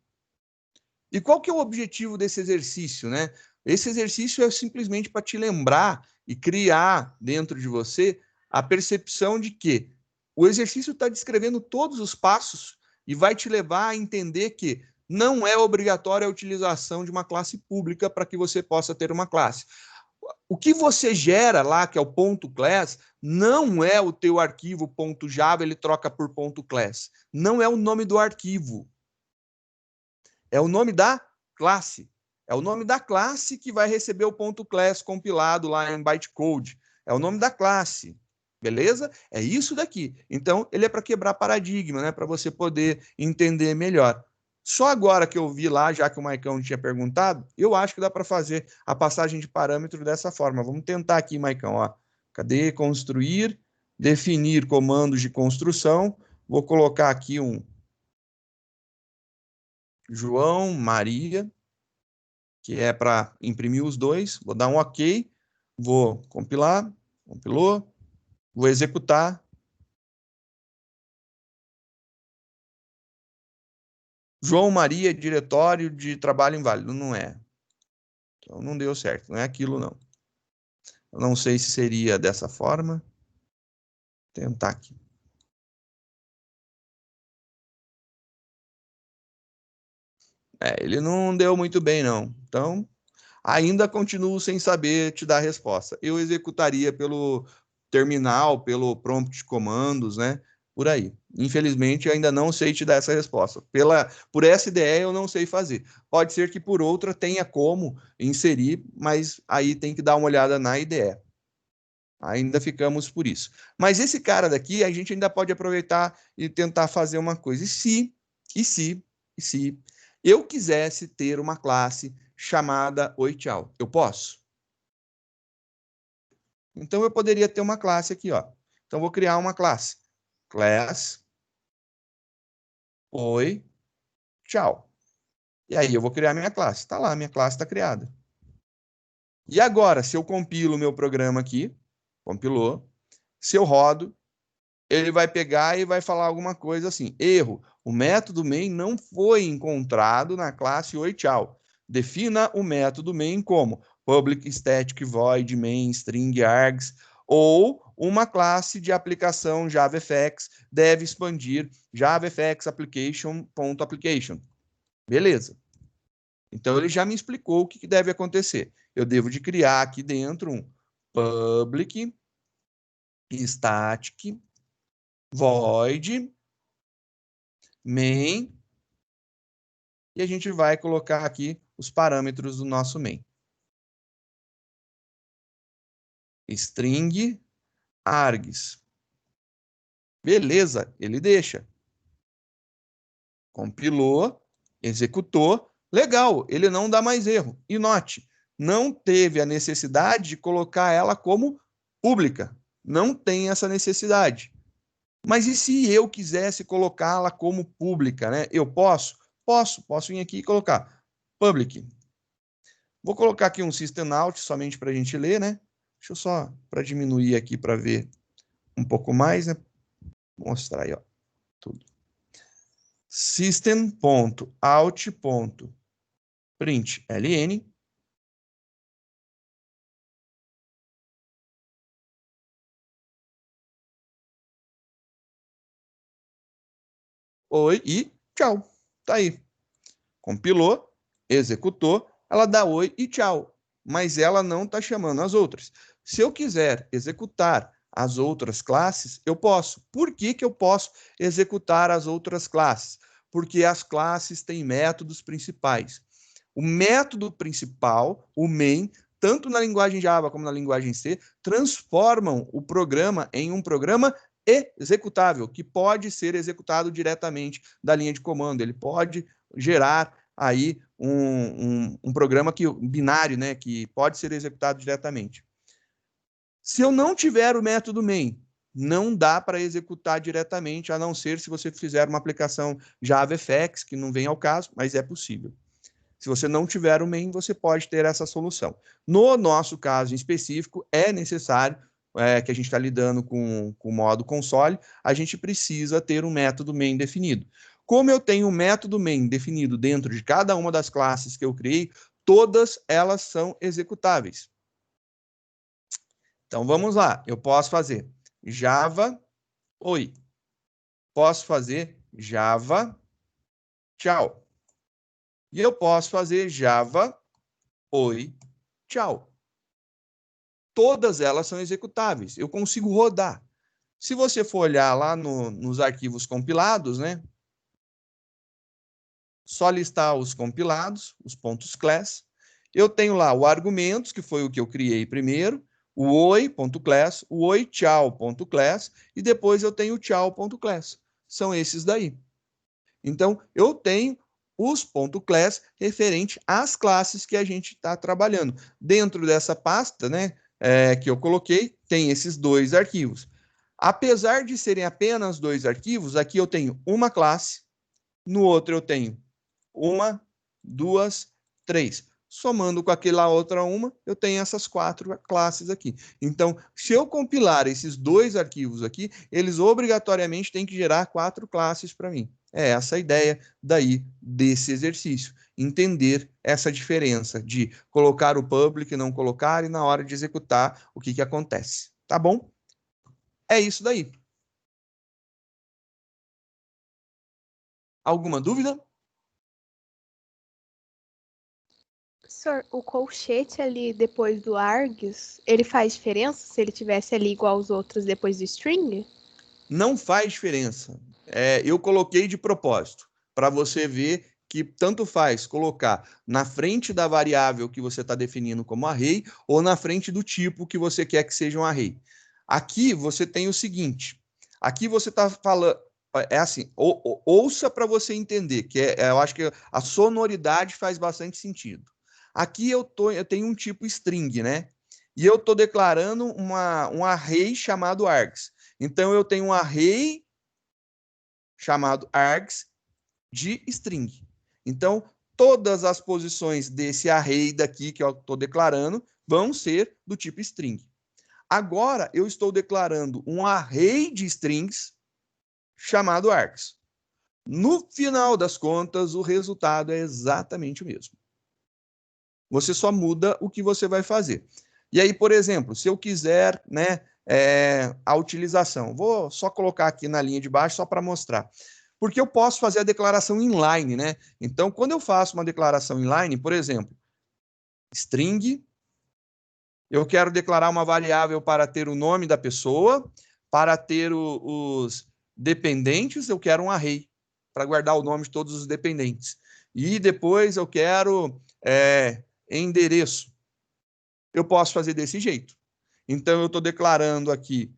E qual que é o objetivo desse exercício, né? Esse exercício é simplesmente para te lembrar e criar dentro de você a percepção de que o exercício está descrevendo todos os passos e vai te levar a entender que não é obrigatória a utilização de uma classe pública para que você possa ter uma classe. O que você gera lá, que é o ponto .class, não é o teu arquivo ponto .java, ele troca por ponto .class. Não é o nome do arquivo. É o nome da classe. É o nome da classe que vai receber o ponto .class compilado lá em bytecode. É o nome da classe. Beleza? É isso daqui. Então, ele é para quebrar paradigma, né? Para você poder entender melhor. Só agora que eu vi lá, já que o Maicão tinha perguntado, eu acho que dá para fazer a passagem de parâmetro dessa forma. Vamos tentar aqui, Maicão. Ó. Cadê? Construir, definir comandos de construção. Vou colocar aqui um João, Maria, que é para imprimir os dois. Vou dar um OK. Vou compilar. Compilou. Vou executar. João Maria, diretório de trabalho inválido. Não é. Então não deu certo. Não é aquilo, não. Eu não sei se seria dessa forma. Vou tentar aqui. Ele não deu muito bem, não. Então, ainda continuo sem saber te dar a resposta. Eu executaria pelo terminal, pelo prompt de comandos, né? Por aí. Infelizmente, ainda não sei te dar essa resposta. Por essa ideia, eu não sei fazer. Pode ser que por outra tenha como inserir, mas aí tem que dar uma olhada na ideia. Ainda ficamos por isso. Mas esse cara daqui, a gente ainda pode aproveitar e tentar fazer uma coisa. E se eu quisesse ter uma classe chamada Oi Tchau, eu posso? Então, eu poderia ter uma classe aqui, ó. Então, vou criar uma classe. Class Oi Tchau. E aí, eu vou criar minha classe. Está lá, minha classe está criada. E agora, se eu compilo o meu programa aqui, compilou, se eu rodo, ele vai pegar e vai falar alguma coisa assim. Erro. O método main não foi encontrado na classe Oi Tchau. Defina o método main como public static void main string args ou uma classe de aplicação JavaFX deve expandir JavaFX application.application. Beleza. Então ele já me explicou o que deve acontecer. Eu devo de criar aqui dentro um public static void main e a gente vai colocar aqui os parâmetros do nosso main. String args. Beleza, ele deixa. Compilou, executou. Legal, ele não dá mais erro. E note, não teve a necessidade de colocar ela como pública. Não tem essa necessidade. Mas e se eu quisesse colocá-la como pública, né? Eu posso? Posso vir aqui e colocar public. Vou colocar aqui um system out somente para a gente ler, né? Deixa eu só para diminuir aqui para ver um pouco mais, né? Vou mostrar aí, ó, tudo. System.out.println. Oi e tchau. Tá aí. Compilou, executou, ela dá oi e tchau. Mas ela não está chamando as outras. Se eu quiser executar as outras classes, eu posso. Por que eu posso executar as outras classes? Porque as classes têm métodos principais. O método principal, o main, tanto na linguagem Java como na linguagem C, transformam o programa em um programa executável, que pode ser executado diretamente da linha de comando. Ele pode gerar aí um programa binário, né, que pode ser executado diretamente. Se eu não tiver o método main, não dá para executar diretamente, a não ser se você fizer uma aplicação JavaFX, que não vem ao caso, mas é possível. Se você não tiver o main, você pode ter essa solução. No nosso caso em específico, é necessário que a gente está lidando com o modo console, a gente precisa ter um método main definido. Como eu tenho o método main definido dentro de cada uma das classes que eu criei, todas elas são executáveis. Então, vamos lá. Eu posso fazer Java, oi. Posso fazer Java, tchau. E eu posso fazer Java, oi, tchau. Todas elas são executáveis. Eu consigo rodar. Se você for olhar lá nos arquivos compilados, né? Só listar os compilados, os pontos class. Eu tenho lá o argumentos, que foi o que eu criei primeiro, o oi.class, o oi tchau.class, e depois eu tenho o tchau.class. São esses daí. Então, eu tenho os .class referente às classes que a gente está trabalhando. Dentro dessa pasta, né, que eu coloquei, tem esses dois arquivos. Apesar de serem apenas dois arquivos, aqui eu tenho uma classe, no outro eu tenho uma, duas, três. Somando com aquela outra uma, eu tenho essas 4 classes aqui. Então, se eu compilar esses dois arquivos aqui, eles obrigatoriamente têm que gerar 4 classes para mim. É essa a ideia daí desse exercício. Entender essa diferença de colocar o public, não colocar, e na hora de executar, o que acontece. Tá bom? É isso daí. Alguma dúvida? Professor, o colchete ali depois do args, ele faz diferença se ele tivesse ali igual aos outros depois do string? Não faz diferença. Eu coloquei de propósito, para você ver que tanto faz colocar na frente da variável que você está definindo como array ou na frente do tipo que você quer que seja um array. Aqui você tem o seguinte, aqui você está falando, é assim, ouça para você entender, que eu acho que a sonoridade faz bastante sentido. Aqui eu tenho um tipo string, né? E eu estou declarando um array chamado args. Então, eu tenho um array chamado args de string. Então, todas as posições desse array daqui que eu estou declarando vão ser do tipo string. Agora, eu estou declarando um array de strings chamado args. No final das contas, o resultado é exatamente o mesmo. Você só muda o que você vai fazer. E aí, por exemplo, se eu quiser, né, a utilização, vou só colocar aqui na linha de baixo só para mostrar. Porque eu posso fazer a declaração inline, né? Então, quando eu faço uma declaração inline, por exemplo, string, eu quero declarar uma variável para ter o nome da pessoa, para ter os dependentes, eu quero um array, para guardar o nome de todos os dependentes. E depois eu quero endereço. Eu posso fazer desse jeito. Então, eu estou declarando aqui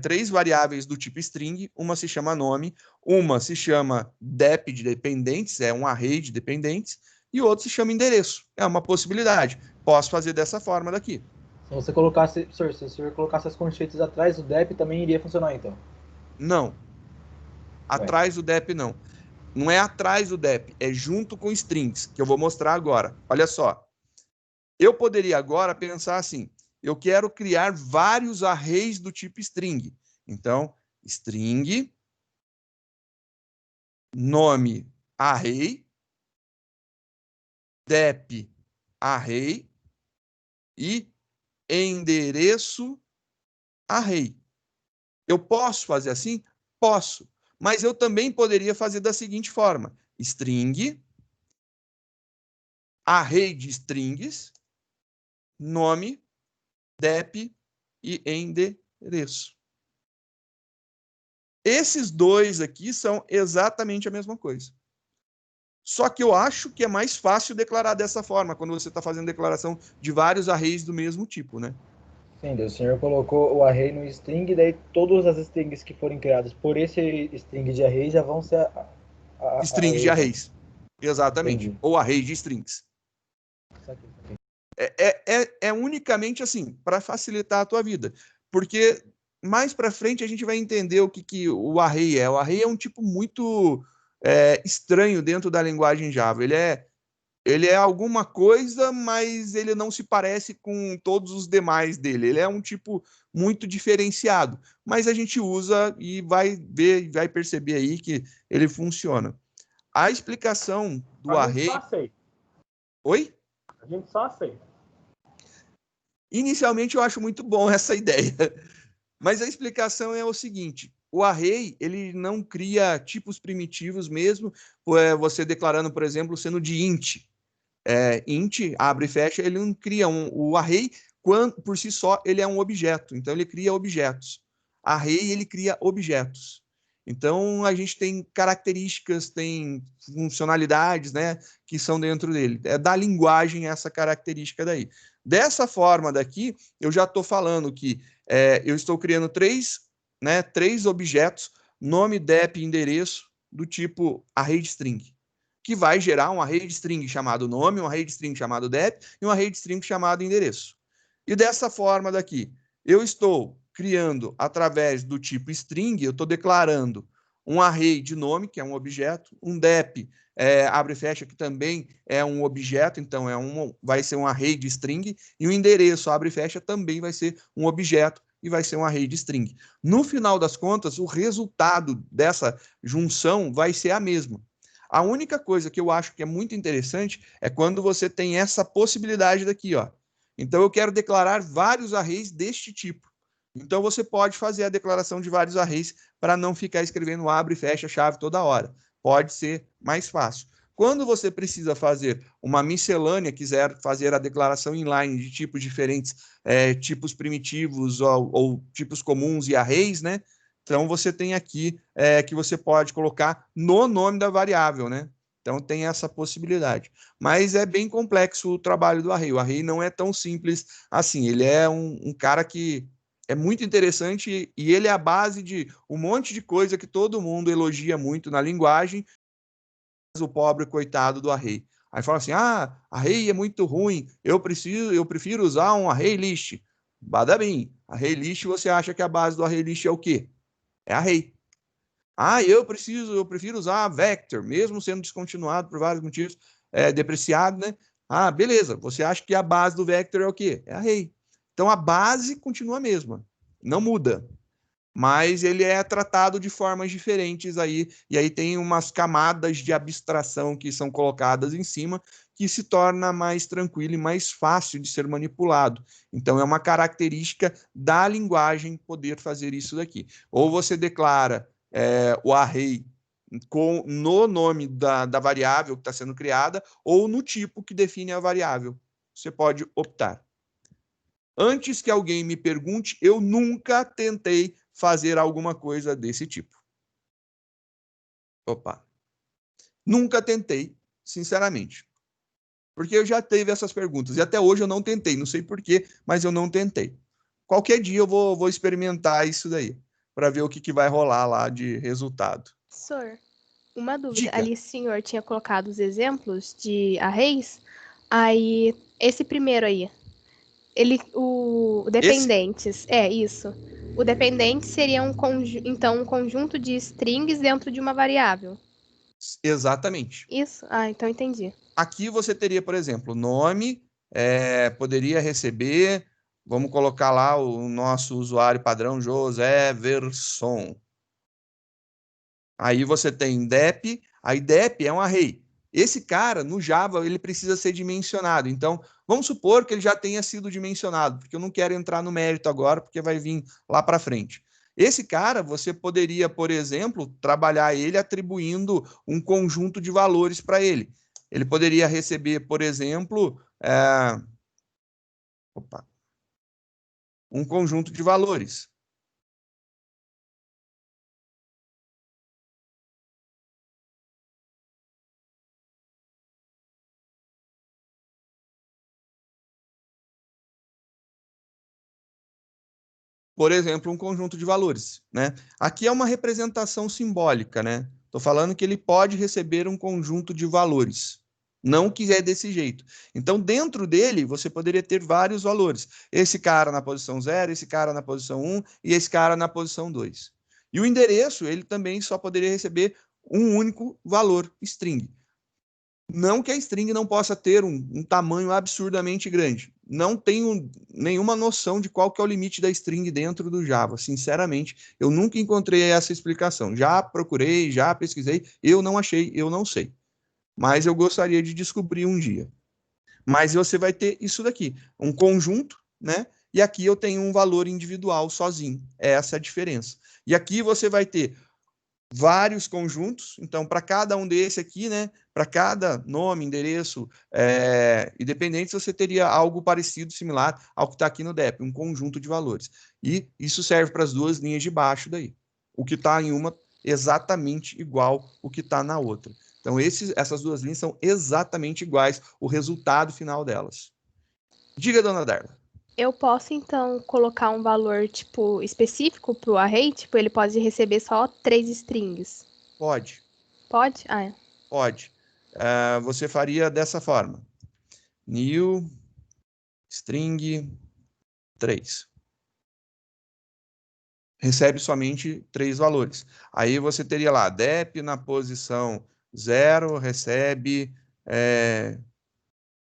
3 variáveis do tipo string, uma se chama nome, uma se chama dep de dependentes, é um array de dependentes, e outra se chama endereço. É uma possibilidade. Posso fazer dessa forma daqui. Se você colocasse, professor, se o senhor colocasse as conchetas atrás do dep, também iria funcionar, então? Não. Atrás do dep, não. Não é atrás do dep, é junto com strings, que eu vou mostrar agora. Olha só. Eu poderia agora pensar assim, eu quero criar vários arrays do tipo string. Então, string, nome, array, dep, array e endereço, array. Eu posso fazer assim? Posso. Mas eu também poderia fazer da seguinte forma. String, array de strings, nome, dep e endereço. Esses dois aqui são exatamente a mesma coisa. Só que eu acho que é mais fácil declarar dessa forma, quando você está fazendo declaração de vários arrays do mesmo tipo, né? Sim, o senhor colocou o array no string, daí todas as strings que forem criadas por esse string de array já vão ser strings de arrays. Exatamente. Entendi. Ou array de strings. É unicamente assim, para facilitar a tua vida. Porque mais para frente a gente vai entender o que o array é. O array é um tipo muito estranho dentro da linguagem Java. Ele é Ele é alguma coisa, mas ele não se parece com todos os demais dele. Ele é um tipo muito diferenciado, mas a gente usa e vai ver, vai perceber aí que ele funciona. A explicação do A gente só array... aceita. Oi? A gente só aceita. Inicialmente eu acho muito bom essa ideia, mas a explicação é o seguinte: o array ele não cria tipos primitivos mesmo, você declarando, por exemplo, sendo de int. Int, abre e fecha, ele não cria o array, por si só, ele é um objeto, então ele cria objetos. Array, ele cria objetos. Então, a gente tem características, tem funcionalidades, né, que são dentro dele. É da linguagem essa característica daí. Dessa forma daqui, eu já estou falando que eu estou criando três objetos, nome, dep, endereço, do tipo array de string, que vai gerar um array de string chamado nome, um array de string chamado dep e um array de string chamado endereço. E dessa forma daqui, eu estou criando através do tipo string, eu estou declarando um array de nome, que é um objeto, um dep, abre e fecha, que também é um objeto, então vai ser um array de string, e o endereço, abre e fecha, também vai ser um objeto, e vai ser um array de string. No final das contas, o resultado dessa junção vai ser a mesma. A única coisa que eu acho que é muito interessante é quando você tem essa possibilidade daqui, ó. Então, eu quero declarar vários arrays deste tipo. Então, você pode fazer a declaração de vários arrays para não ficar escrevendo abre e fecha chave toda hora. Pode ser mais fácil. Quando você precisa fazer uma miscelânea, quiser fazer a declaração inline de tipos diferentes, tipos primitivos ou tipos comuns e arrays, né? Então, você tem aqui que você pode colocar no nome da variável, né? Então, tem essa possibilidade. Mas é bem complexo o trabalho do array. O array não é tão simples assim. Ele é um cara que é muito interessante e ele é a base de um monte de coisa que todo mundo elogia muito na linguagem, o pobre coitado do array. Aí fala assim, array é muito ruim, eu prefiro usar um array list. Bada bem, array list, você acha que a base do array list é o quê? É array. Eu prefiro usar vector, mesmo sendo descontinuado por vários motivos, depreciado, né? Beleza, você acha que a base do vector é o quê? É array. Então a base continua a mesma, não muda, mas ele é tratado de formas diferentes aí, e aí tem umas camadas de abstração que são colocadas em cima, que se torna mais tranquilo e mais fácil de ser manipulado. Então é uma característica da linguagem poder fazer isso daqui. Ou você declara o array no nome da variável que está sendo criada, ou no tipo que define a variável. Você pode optar. Antes que alguém me pergunte, eu nunca tentei fazer alguma coisa desse tipo. Opa. Nunca tentei, sinceramente. Porque eu já tive essas perguntas. E até hoje eu não tentei. Não sei porquê, mas eu não tentei. Qualquer dia eu vou experimentar isso daí. Para ver o que vai rolar lá de resultado. Professor, uma dúvida. Diga. Ali o senhor tinha colocado os exemplos de arrays. Aí, esse primeiro aí, o dependentes, isso. O dependente seria então um conjunto de strings dentro de uma variável. Exatamente. Isso? Então entendi. Aqui você teria, por exemplo, nome, poderia receber, vamos colocar lá o nosso usuário padrão, José Verson. Aí você tem dep, aí dep é um array. Esse cara, no Java, ele precisa ser dimensionado. Então, vamos supor que ele já tenha sido dimensionado, porque eu não quero entrar no mérito agora, porque vai vir lá para frente. Esse cara, você poderia, por exemplo, trabalhar ele atribuindo um conjunto de valores para ele. Ele poderia receber, por exemplo, um conjunto de valores. Por exemplo, um conjunto de valores, né? Aqui é uma representação simbólica, né? Estou falando que ele pode receber um conjunto de valores, não que é desse jeito. Então, dentro dele, você poderia ter vários valores. Esse cara na posição 0, esse cara na posição 1 e esse cara na posição 2. E o endereço, ele também só poderia receber um único valor, string. Não que a string não possa ter um tamanho absurdamente grande. Não tenho nenhuma noção de qual que é o limite da string dentro do Java. Sinceramente, eu nunca encontrei essa explicação. Já procurei, já pesquisei, eu não achei, eu não sei. Mas eu gostaria de descobrir um dia. Mas você vai ter isso daqui, um conjunto, né? E aqui eu tenho um valor individual sozinho. Essa é a diferença. E aqui você vai ter vários conjuntos, então para cada um desse aqui, né, para cada nome, endereço e dependentes, você teria algo parecido, similar ao que está aqui no DEP, um conjunto de valores. E isso serve para as duas linhas de baixo daí. O que está em uma exatamente igual o que está na outra. Então essas duas linhas são exatamente iguais, o resultado final delas. Diga, dona Darla. Eu posso, então, colocar um valor, tipo, específico pro array? Tipo, ele pode receber só 3 strings. Pode. Pode? Ah, é. Pode. Você faria dessa forma. New string 3. Recebe somente 3 valores. Aí você teria lá, dep na posição 0, recebe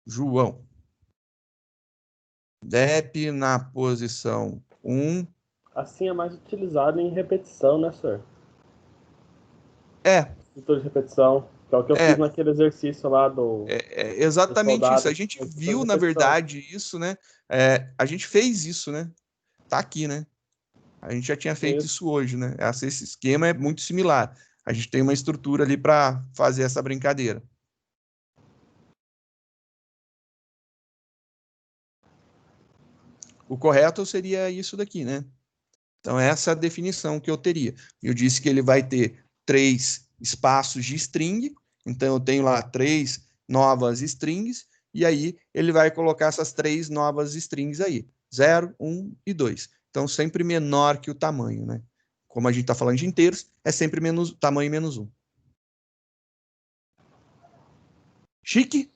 João. Dep na posição 1. Assim é mais utilizado em repetição, né, senhor? Estrutura de repetição, que é o que eu fiz naquele exercício lá do Exatamente isso. A soldado. gente viu, na verdade, isso, né? A gente fez isso, né? Tá aqui, né? A gente já tinha feito isso hoje, né? Esse esquema é muito similar. A gente tem uma estrutura ali para fazer essa brincadeira. O correto seria isso daqui, né? Então, essa é a definição que eu teria. Eu disse que ele vai ter 3 espaços de string, então eu tenho lá 3 novas strings, e aí ele vai colocar essas 3 novas strings aí, 0, 1 e 2. Então, sempre menor que o tamanho, né? Como a gente está falando de inteiros, é sempre tamanho menos 1. Chique?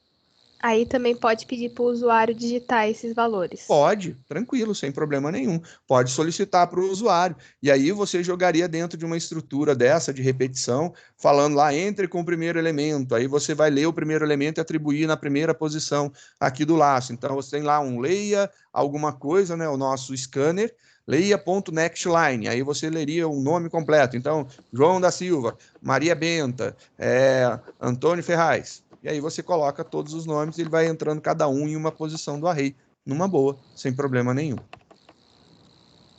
Aí também pode pedir para o usuário digitar esses valores. Pode, tranquilo, sem problema nenhum. Pode solicitar para o usuário. E aí você jogaria dentro de uma estrutura dessa de repetição, falando lá, entre com o primeiro elemento. Aí você vai ler o primeiro elemento e atribuir na primeira posição aqui do laço. Então você tem lá um leia alguma coisa, né? O nosso scanner, leia.nextline. Aí você leria o nome completo. Então, João da Silva, Maria Benta, Antônio Ferraz. E aí você coloca todos os nomes e ele vai entrando cada um em uma posição do array, numa boa, sem problema nenhum.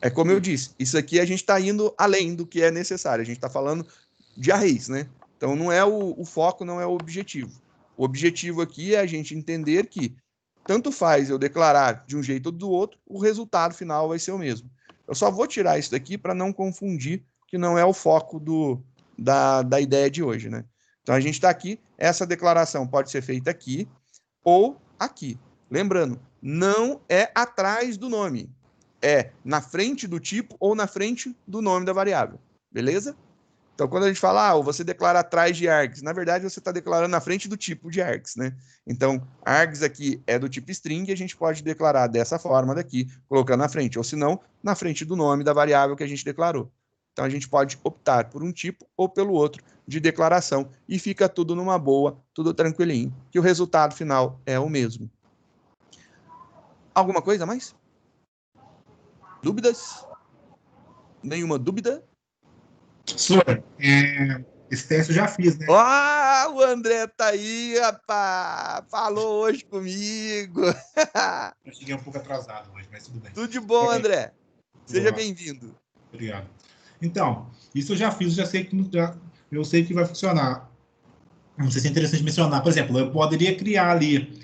É como eu disse, isso aqui a gente está indo além do que é necessário. A gente está falando de arrays, né? Então não é o foco, não é o objetivo. O objetivo aqui é a gente entender que tanto faz eu declarar de um jeito ou do outro, o resultado final vai ser o mesmo. Eu só vou tirar isso daqui para não confundir, que não é o foco da ideia de hoje, né? Então, a gente está aqui, essa declaração pode ser feita aqui ou aqui. Lembrando, não é atrás do nome, é na frente do tipo ou na frente do nome da variável, beleza? Então, quando a gente fala, você declara atrás de args, na verdade, você está declarando na frente do tipo de args, né? Então, args aqui é do tipo string e a gente pode declarar dessa forma daqui, colocando na frente, ou se não, na frente do nome da variável que a gente declarou. Então, a gente pode optar por um tipo ou pelo outro de declaração e fica tudo numa boa, tudo tranquilinho, que o resultado final é o mesmo. Alguma coisa a mais? Dúvidas? Nenhuma dúvida? Senhor, esse teste eu já fiz, né? O André tá aí, rapaz. Falou hoje comigo. Eu cheguei um pouco atrasado hoje, mas tudo bem. Tudo de bom, André. Seja bem-vindo. Obrigado. Então, isso eu já fiz, eu sei que vai funcionar. Não sei se é interessante mencionar. Por exemplo, eu poderia criar ali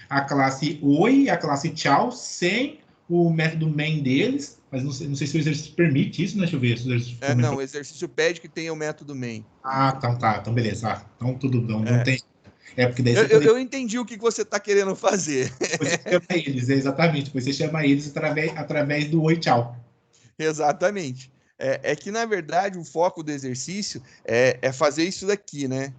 a classe oi e a classe tchau sem o método main deles, mas não sei se o exercício permite isso, né? Deixa eu ver. Não, o exercício pede que tenha o método main. Então tá. Então beleza. Então tudo bom. Não tem... porque daí eu entendi o que você está querendo fazer. Você chama eles, exatamente. Você chama eles através do oi, tchau. Exatamente. É que, na verdade, o foco do exercício é fazer isso daqui, né?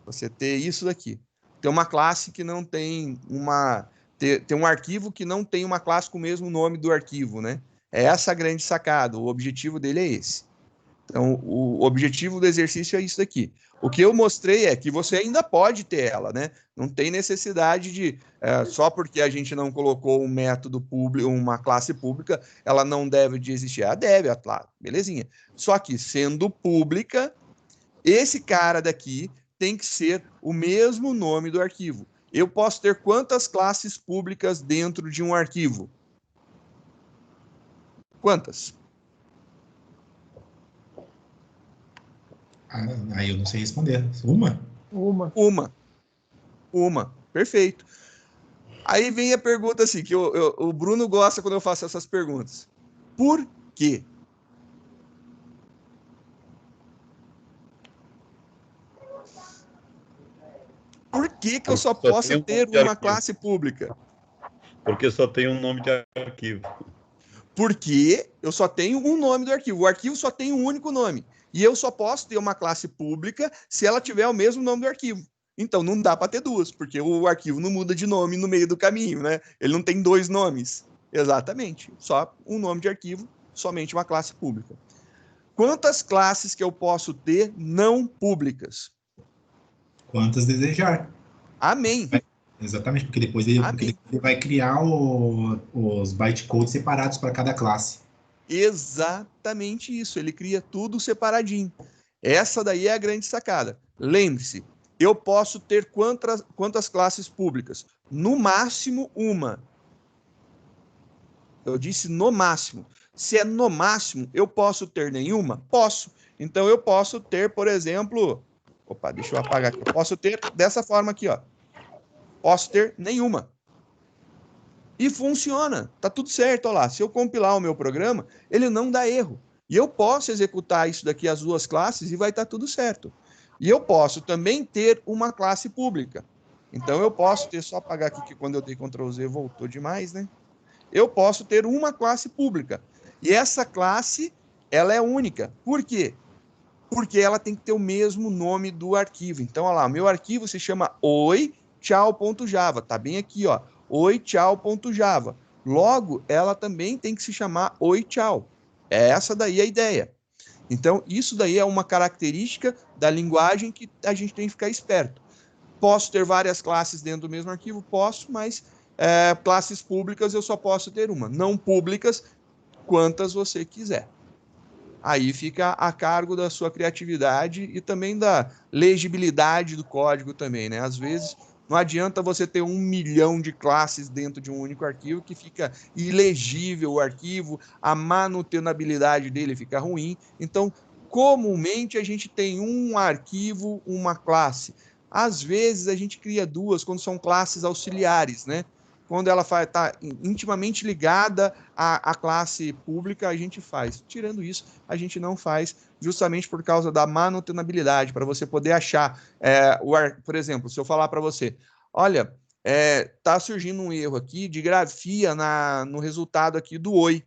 Você ter isso daqui. Tem uma classe que não tem tem um arquivo que não tem uma classe com o mesmo nome do arquivo, né? É essa a grande sacada. O objetivo dele é esse. Então, o objetivo do exercício é isso daqui. O que eu mostrei é que você ainda pode ter ela, né? Não tem necessidade de, só porque a gente não colocou um método público, uma classe pública, ela não deve de existir. Ela deve, claro, belezinha. Só que, sendo pública, esse cara daqui tem que ser o mesmo nome do arquivo. Eu posso ter quantas classes públicas dentro de um arquivo? Quantas? Aí eu não sei responder. Uma? Uma. Perfeito. Aí vem a pergunta assim, que o Bruno gosta quando eu faço essas perguntas. Por quê? Por que eu só posso ter uma classe pública? Porque só tem um nome de arquivo. Porque eu só tenho um nome do arquivo. O arquivo só tem um único nome. E eu só posso ter uma classe pública se ela tiver o mesmo nome do arquivo. Então não dá para ter duas, porque o arquivo não muda de nome no meio do caminho, né? Ele não tem dois nomes. Exatamente. Só um nome de arquivo, somente uma classe pública. Quantas classes que eu posso ter não públicas? Quantas desejar. Amém. Exatamente, porque depois ele vai criar os bytecodes separados para cada classe. Exatamente isso. Ele cria tudo separadinho. Essa daí é a grande sacada. Lembre-se, eu posso ter quantas classes públicas? No máximo, uma. Eu disse no máximo. Se é no máximo, eu posso ter nenhuma? Posso. Então, eu posso ter, por exemplo... Opa, deixa eu apagar aqui. Eu posso ter dessa forma aqui, ó. Posso ter nenhuma. E funciona. Tá tudo certo, olha lá. Se eu compilar o meu programa, ele não dá erro. E eu posso executar isso daqui, as duas classes, e vai estar tudo certo. E eu posso também ter uma classe pública. Então, eu posso ter, só apagar aqui, que quando eu dei Ctrl Z voltou demais, né? Eu posso ter uma classe pública. E essa classe, ela é única. Por quê? Porque ela tem que ter o mesmo nome do arquivo. Então, olha lá, meu arquivo se chama oi-tchau.java. Tá bem aqui, ó. oi-tchau.java. Logo, ela também tem que se chamar oi-tchau. É essa daí a ideia. Então, isso daí é uma característica da linguagem que a gente tem que ficar esperto. Posso ter várias classes dentro do mesmo arquivo? Posso, mas classes públicas eu só posso ter uma. Não públicas, quantas você quiser. Aí fica a cargo da sua criatividade e também da legibilidade do código também, né? Às vezes não adianta você ter 1 milhão de classes dentro de um único arquivo que fica ilegível o arquivo, a manutenabilidade dele fica ruim. Então, comumente a gente tem um arquivo, uma classe. Às vezes a gente cria duas quando são classes auxiliares, né? Quando ela está intimamente ligada à classe pública, a gente faz. Tirando isso, a gente não faz, justamente por causa da manutenabilidade, para você poder achar. Por exemplo, se eu falar para você, olha, está surgindo um erro aqui de grafia no resultado aqui do oi.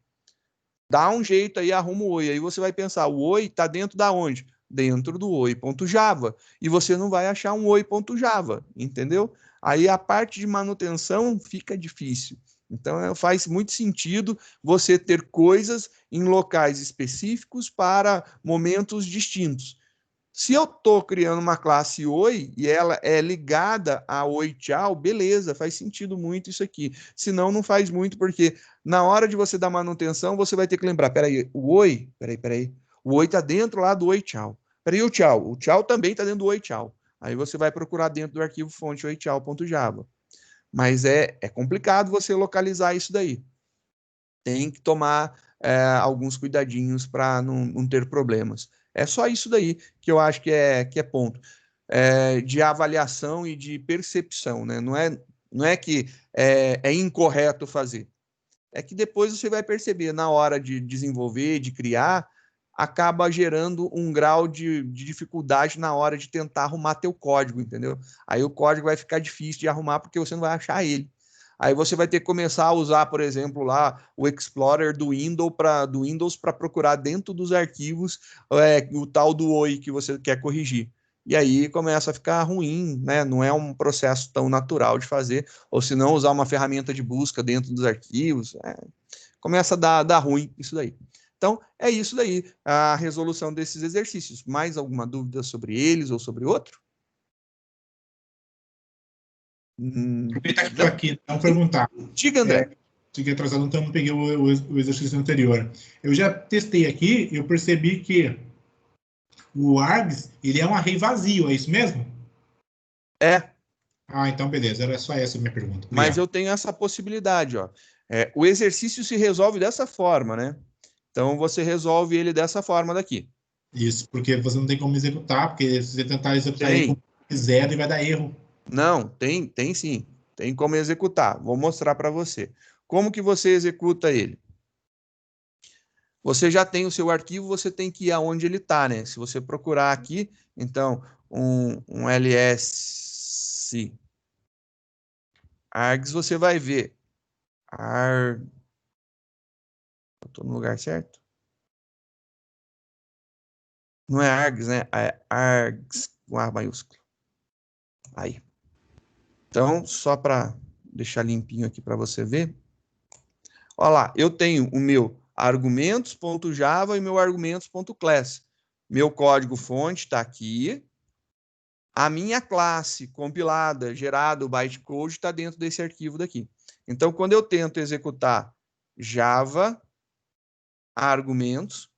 Dá um jeito aí, arruma o oi. Aí você vai pensar, o oi está dentro da onde? Dentro do oi.java. E você não vai achar um oi.java, entendeu? Aí a parte de manutenção fica difícil. Então, faz muito sentido você ter coisas em locais específicos para momentos distintos. Se eu estou criando uma classe oi e ela é ligada a oi tchau, beleza, faz sentido muito isso aqui. Senão, não faz muito, porque na hora de você dar manutenção, você vai ter que lembrar, peraí, o oi, peraí, o oi está dentro lá do oi tchau. Peraí, o tchau também está dentro do oi tchau. Aí você vai procurar dentro do arquivo fonte oi-tchau.java. Mas é complicado você localizar isso daí. Tem que tomar alguns cuidadinhos para não ter problemas. É só isso daí que eu acho que é ponto. De avaliação e de percepção, né? Não é que é incorreto fazer. É que depois você vai perceber, na hora de desenvolver, de criar, acaba gerando um grau de dificuldade na hora de tentar arrumar teu código, entendeu? Aí o código vai ficar difícil de arrumar porque você não vai achar ele. Aí você vai ter que começar a usar, por exemplo, lá o Explorer do Windows para procurar dentro dos arquivos o tal do oi que você quer corrigir. E aí começa a ficar ruim, né? Não é um processo tão natural de fazer, ou se não, usar uma ferramenta de busca dentro dos arquivos. Começa a dar ruim isso daí. Então, é isso daí, a resolução desses exercícios. Mais alguma dúvida sobre eles ou sobre outro? Aproveitar que estou aqui, vamos perguntar. Diga, André. Fiquei atrasado, então não peguei o exercício anterior. Eu já testei aqui, eu percebi que o args, ele é um array vazio, é isso mesmo? É. Ah, então beleza, era só essa a minha pergunta. Obrigado. Mas eu tenho essa possibilidade, ó. O exercício se resolve dessa forma, né? Então, você resolve ele dessa forma daqui. Isso, porque você não tem como executar, porque se você tentar executar ele com zero, vai dar erro. Não, tem sim. Tem como executar. Vou mostrar para você. Como que você executa ele? Você já tem o seu arquivo, você tem que ir aonde ele está, né? Se você procurar aqui, então, um ls args, você vai ver. Estou no lugar certo? Não é args, né? É args com A maiúsculo. Aí. Então, só para deixar limpinho aqui para você ver. Olha lá, eu tenho o meu argumentos.java e meu argumentos.class. Meu código fonte está aqui. A minha classe compilada, gerada, o bytecode, está dentro desse arquivo daqui. Então, quando eu tento executar Java argumentos,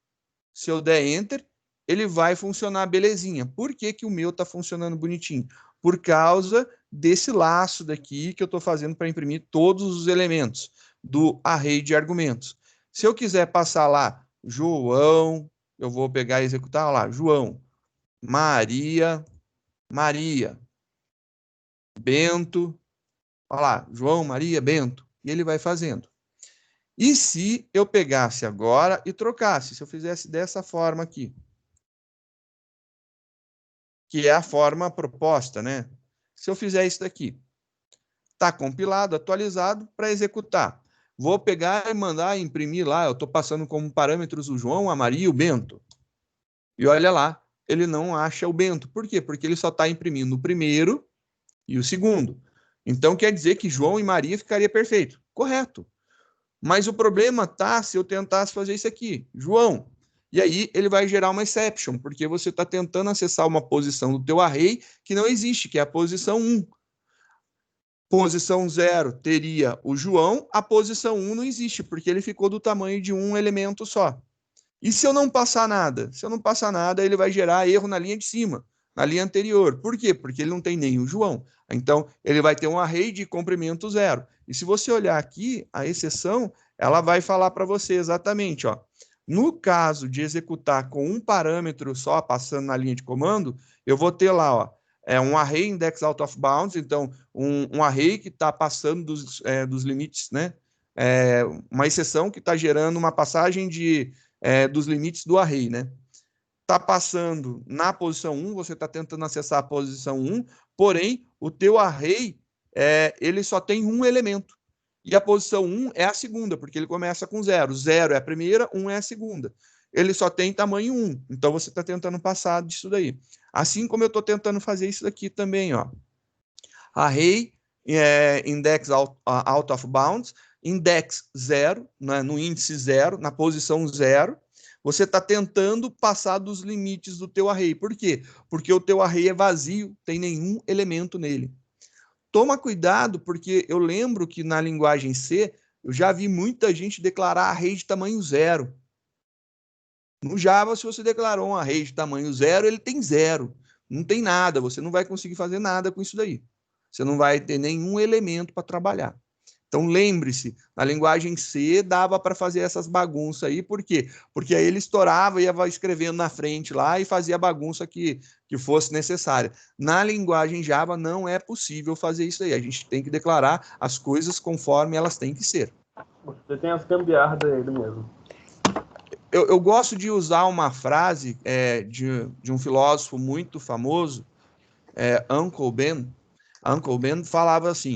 se eu der Enter, ele vai funcionar belezinha. Por que que o meu está funcionando bonitinho? Por causa desse laço daqui que eu estou fazendo para imprimir todos os elementos do array de argumentos. Se eu quiser passar lá, João, eu vou pegar e executar lá, João, Maria, Bento, olha lá, João, Maria, Bento, e ele vai fazendo. E se eu pegasse agora e trocasse, se eu fizesse dessa forma aqui, que é a forma proposta, né? Se eu fizer isso daqui, está compilado, atualizado para executar. Vou pegar e mandar imprimir lá, eu estou passando como parâmetros o João, a Maria e o Bento. E olha lá, ele não acha o Bento. Por quê? Porque ele só está imprimindo o primeiro e o segundo. Então quer dizer que João e Maria ficaria perfeito. Correto. Mas o problema tá se eu tentasse fazer isso aqui, João. E aí ele vai gerar uma exception, porque você está tentando acessar uma posição do teu array que não existe, que é a posição 1. Posição 0 teria o João, a posição 1 não existe, porque ele ficou do tamanho de um elemento só. E se eu não passar nada? Se eu não passar nada, ele vai gerar erro na linha de cima, na linha anterior. Por quê? Porque ele não tem nem o João. Então, ele vai ter um array de comprimento 0. E se você olhar aqui, a exceção, ela vai falar para você exatamente, ó. No caso de executar com um parâmetro só, passando na linha de comando, eu vou ter lá, ó, um array index out of bounds, então um array que está passando dos limites, né? Uma exceção que está gerando uma passagem dos limites do array, né? Está passando na posição 1, você está tentando acessar a posição 1, porém, o teu array, ele só tem um elemento. E a posição 1 é a segunda, porque ele começa com 0. 0 é a primeira, 1 é a segunda. Ele só tem tamanho 1. Então, você está tentando passar disso daí. Assim como eu estou tentando fazer isso daqui também, ó. Array, index out of bounds, index 0, né, no índice 0, na posição 0, você está tentando passar dos limites do teu array. Por quê? Porque o teu array é vazio, tem nenhum elemento nele. Toma cuidado, porque eu lembro que na linguagem C, eu já vi muita gente declarar array de tamanho 0. No Java, se você declarou um array de tamanho 0, ele tem 0. Não tem nada, você não vai conseguir fazer nada com isso daí. Você não vai ter nenhum elemento para trabalhar. Então, lembre-se, na linguagem C dava para fazer essas bagunças aí, por quê? Porque aí ele estourava, ia escrevendo na frente lá e fazia a bagunça que fosse necessária. Na linguagem Java não é possível fazer isso aí, a gente tem que declarar as coisas conforme elas têm que ser. Você tem as gambiarras dele mesmo. Eu gosto de usar uma frase de um filósofo muito famoso, Uncle Ben. Uncle Ben falava assim: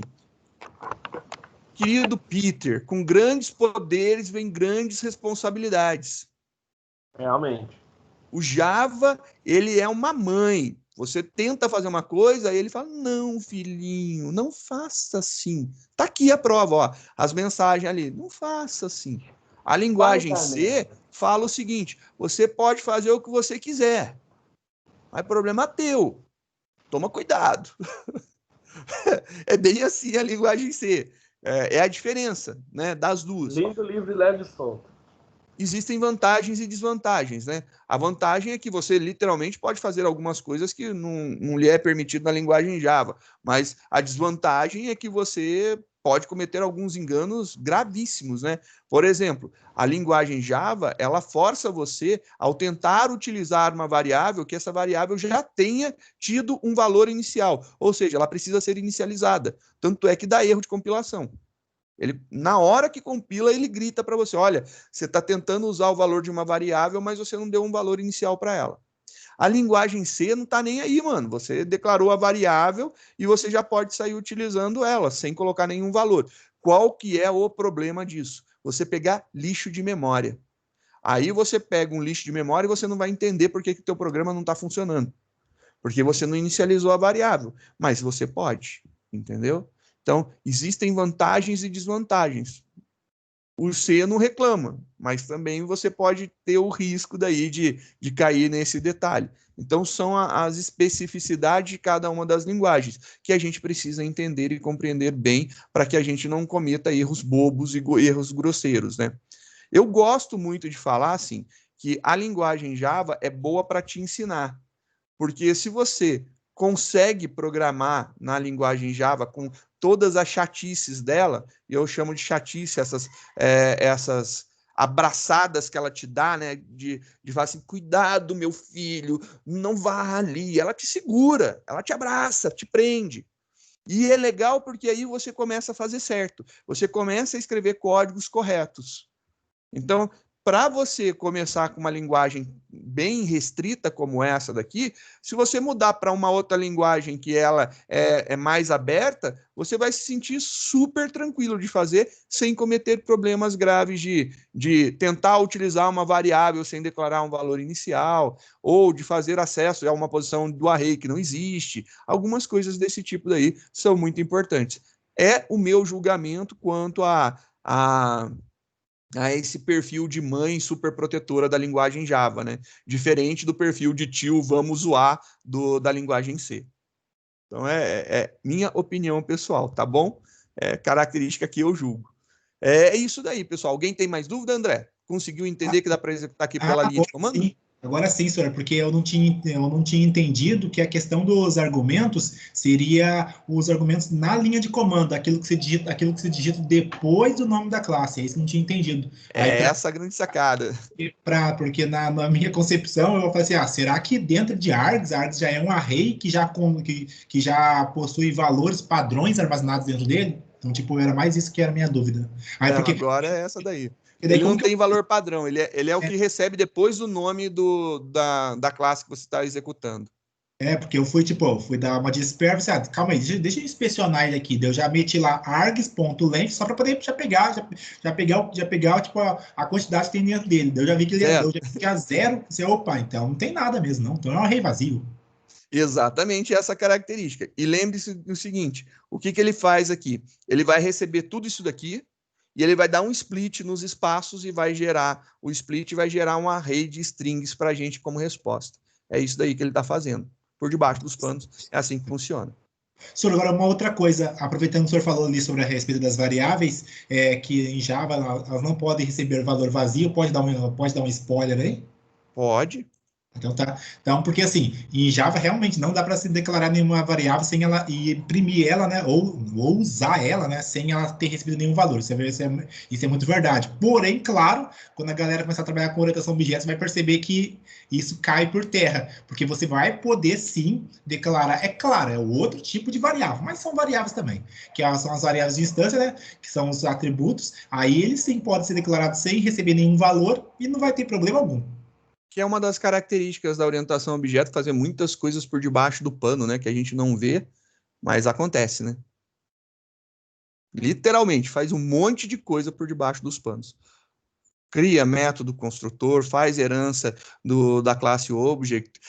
querido Peter, com grandes poderes vem grandes responsabilidades. Realmente. O Java, ele é uma mãe. Você tenta fazer uma coisa, aí ele fala, não, filhinho, não faça assim. Tá aqui a prova, ó, as mensagens ali, não faça assim. A linguagem Vai, C fala o seguinte: você pode fazer o que você quiser, mas é problema teu. Toma cuidado. É bem assim a linguagem C. É a diferença, né, das duas. Lindo, livre, leve e solto. Existem vantagens e desvantagens, né? A vantagem é que você literalmente pode fazer algumas coisas que não lhe é permitido na linguagem Java, mas a desvantagem é que você pode cometer alguns enganos gravíssimos, né? Por exemplo, a linguagem Java, ela força você ao tentar utilizar uma variável que essa variável já tenha tido um valor inicial, ou seja, ela precisa ser inicializada. Tanto é que dá erro de compilação. Ele, na hora que compila, ele grita para você: olha, você está tentando usar o valor de uma variável, mas você não deu um valor inicial para ela. A linguagem C não está nem aí, mano. Você declarou a variável e você já pode sair utilizando ela, sem colocar nenhum valor. Qual que é o problema disso? Você pegar lixo de memória. Aí você pega um lixo de memória e você não vai entender por que o teu programa não está funcionando. Porque você não inicializou a variável. Mas você pode, entendeu? Então, existem vantagens e desvantagens. O C não reclama, mas também você pode ter o risco daí de cair nesse detalhe. Então, são as especificidades de cada uma das linguagens que a gente precisa entender e compreender bem para que a gente não cometa erros bobos e erros grosseiros, né? Eu gosto muito de falar, assim, que a linguagem Java é boa para te ensinar, porque se você consegue programar na linguagem Java com todas as chatices dela, e eu chamo de chatice essas abraçadas que ela te dá, né, de falar assim: cuidado, meu filho, não vá ali. Ela te segura, ela te abraça, te prende. E é legal porque aí você começa a fazer certo, você começa a escrever códigos corretos. Então, para você começar com uma linguagem bem restrita como essa daqui, se você mudar para uma outra linguagem que ela é mais aberta, você vai se sentir super tranquilo de fazer sem cometer problemas graves de tentar utilizar uma variável sem declarar um valor inicial, ou de fazer acesso a uma posição do array que não existe. Algumas coisas desse tipo daí são muito importantes. É o meu julgamento quanto a esse perfil de mãe super protetora da linguagem Java, né? Diferente do perfil de tio vamos zoar da linguagem C. Então, é minha opinião pessoal, tá bom? É característica que eu julgo. É isso daí, pessoal. Alguém tem mais dúvida, André? Conseguiu entender que dá para executar aqui pela linha de comando? Sim. Agora sim, senhor, porque eu não tinha entendido que a questão dos argumentos seria os argumentos na linha de comando, aquilo que se digita depois do nome da classe. É isso que eu não tinha entendido. Essa a grande sacada. Porque na minha concepção eu falei assim: será que dentro de args já é um array que já possui valores padrões armazenados dentro dele? Então, tipo, era mais isso que era a minha dúvida. Não, agora é essa daí. E daí, ele não tem valor padrão, ele é o que recebe depois do nome da classe que você está executando. Porque eu fui dar uma dispersa, assim, calma aí, deixa eu inspecionar ele aqui. Daí eu já meti lá args.length só para poder já pegar tipo, a quantidade que tem dentro dele. Daí eu já vi que eu já tinha zero. Opa, então não tem nada mesmo, não. Então é um array vazio. Exatamente essa característica. E lembre-se do seguinte: o que ele faz aqui? Ele vai receber tudo isso daqui, e ele vai dar um split nos espaços e o split vai gerar um array de strings para a gente como resposta. É isso daí que ele está fazendo. Por debaixo dos panos, é assim que funciona. Senhor, agora uma outra coisa, aproveitando que o senhor falou ali sobre a respeito das variáveis, que em Java elas não podem receber valor vazio, pode dar um spoiler aí? Pode. Então, porque assim, em Java realmente não dá para se declarar nenhuma variável sem ela e imprimir ela, né, ou usar ela, né, sem ela ter recebido nenhum valor. Isso é muito verdade. Porém, claro, quando a galera começar a trabalhar com orientação a objetos, vai perceber que isso cai por terra, porque você vai poder sim declarar, é claro, é o outro tipo de variável, mas são variáveis também, que são as variáveis de instância, né, que são os atributos. Aí eles sim podem ser declarados sem receber nenhum valor e não vai ter problema algum. Que é uma das características da orientação a objeto, fazer muitas coisas por debaixo do pano, né? Que a gente não vê, mas acontece, né? Literalmente, faz um monte de coisa por debaixo dos panos. cria método construtor, faz herança da classe Object,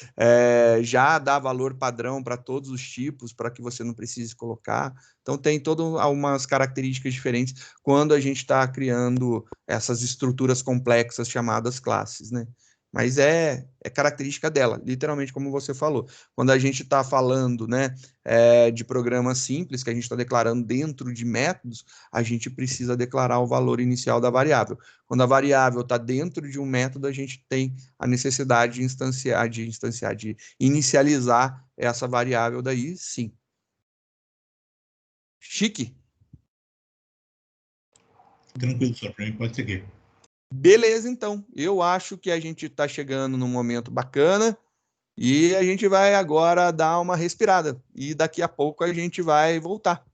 já dá valor padrão para todos os tipos, para que você não precise colocar. Então, tem todas algumas características diferentes quando a gente está criando essas estruturas complexas chamadas classes, né? Mas é característica dela, literalmente como você falou. Quando a gente está falando, né, de programas simples, que a gente está declarando dentro de métodos, a gente precisa declarar o valor inicial da variável. Quando a variável está dentro de um método, a gente tem a necessidade de inicializar essa variável daí, sim. Chique? Tranquilo, só para mim pode seguir. Beleza, então. Eu acho que a gente está chegando num momento bacana e a gente vai agora dar uma respirada. E daqui a pouco a gente vai voltar.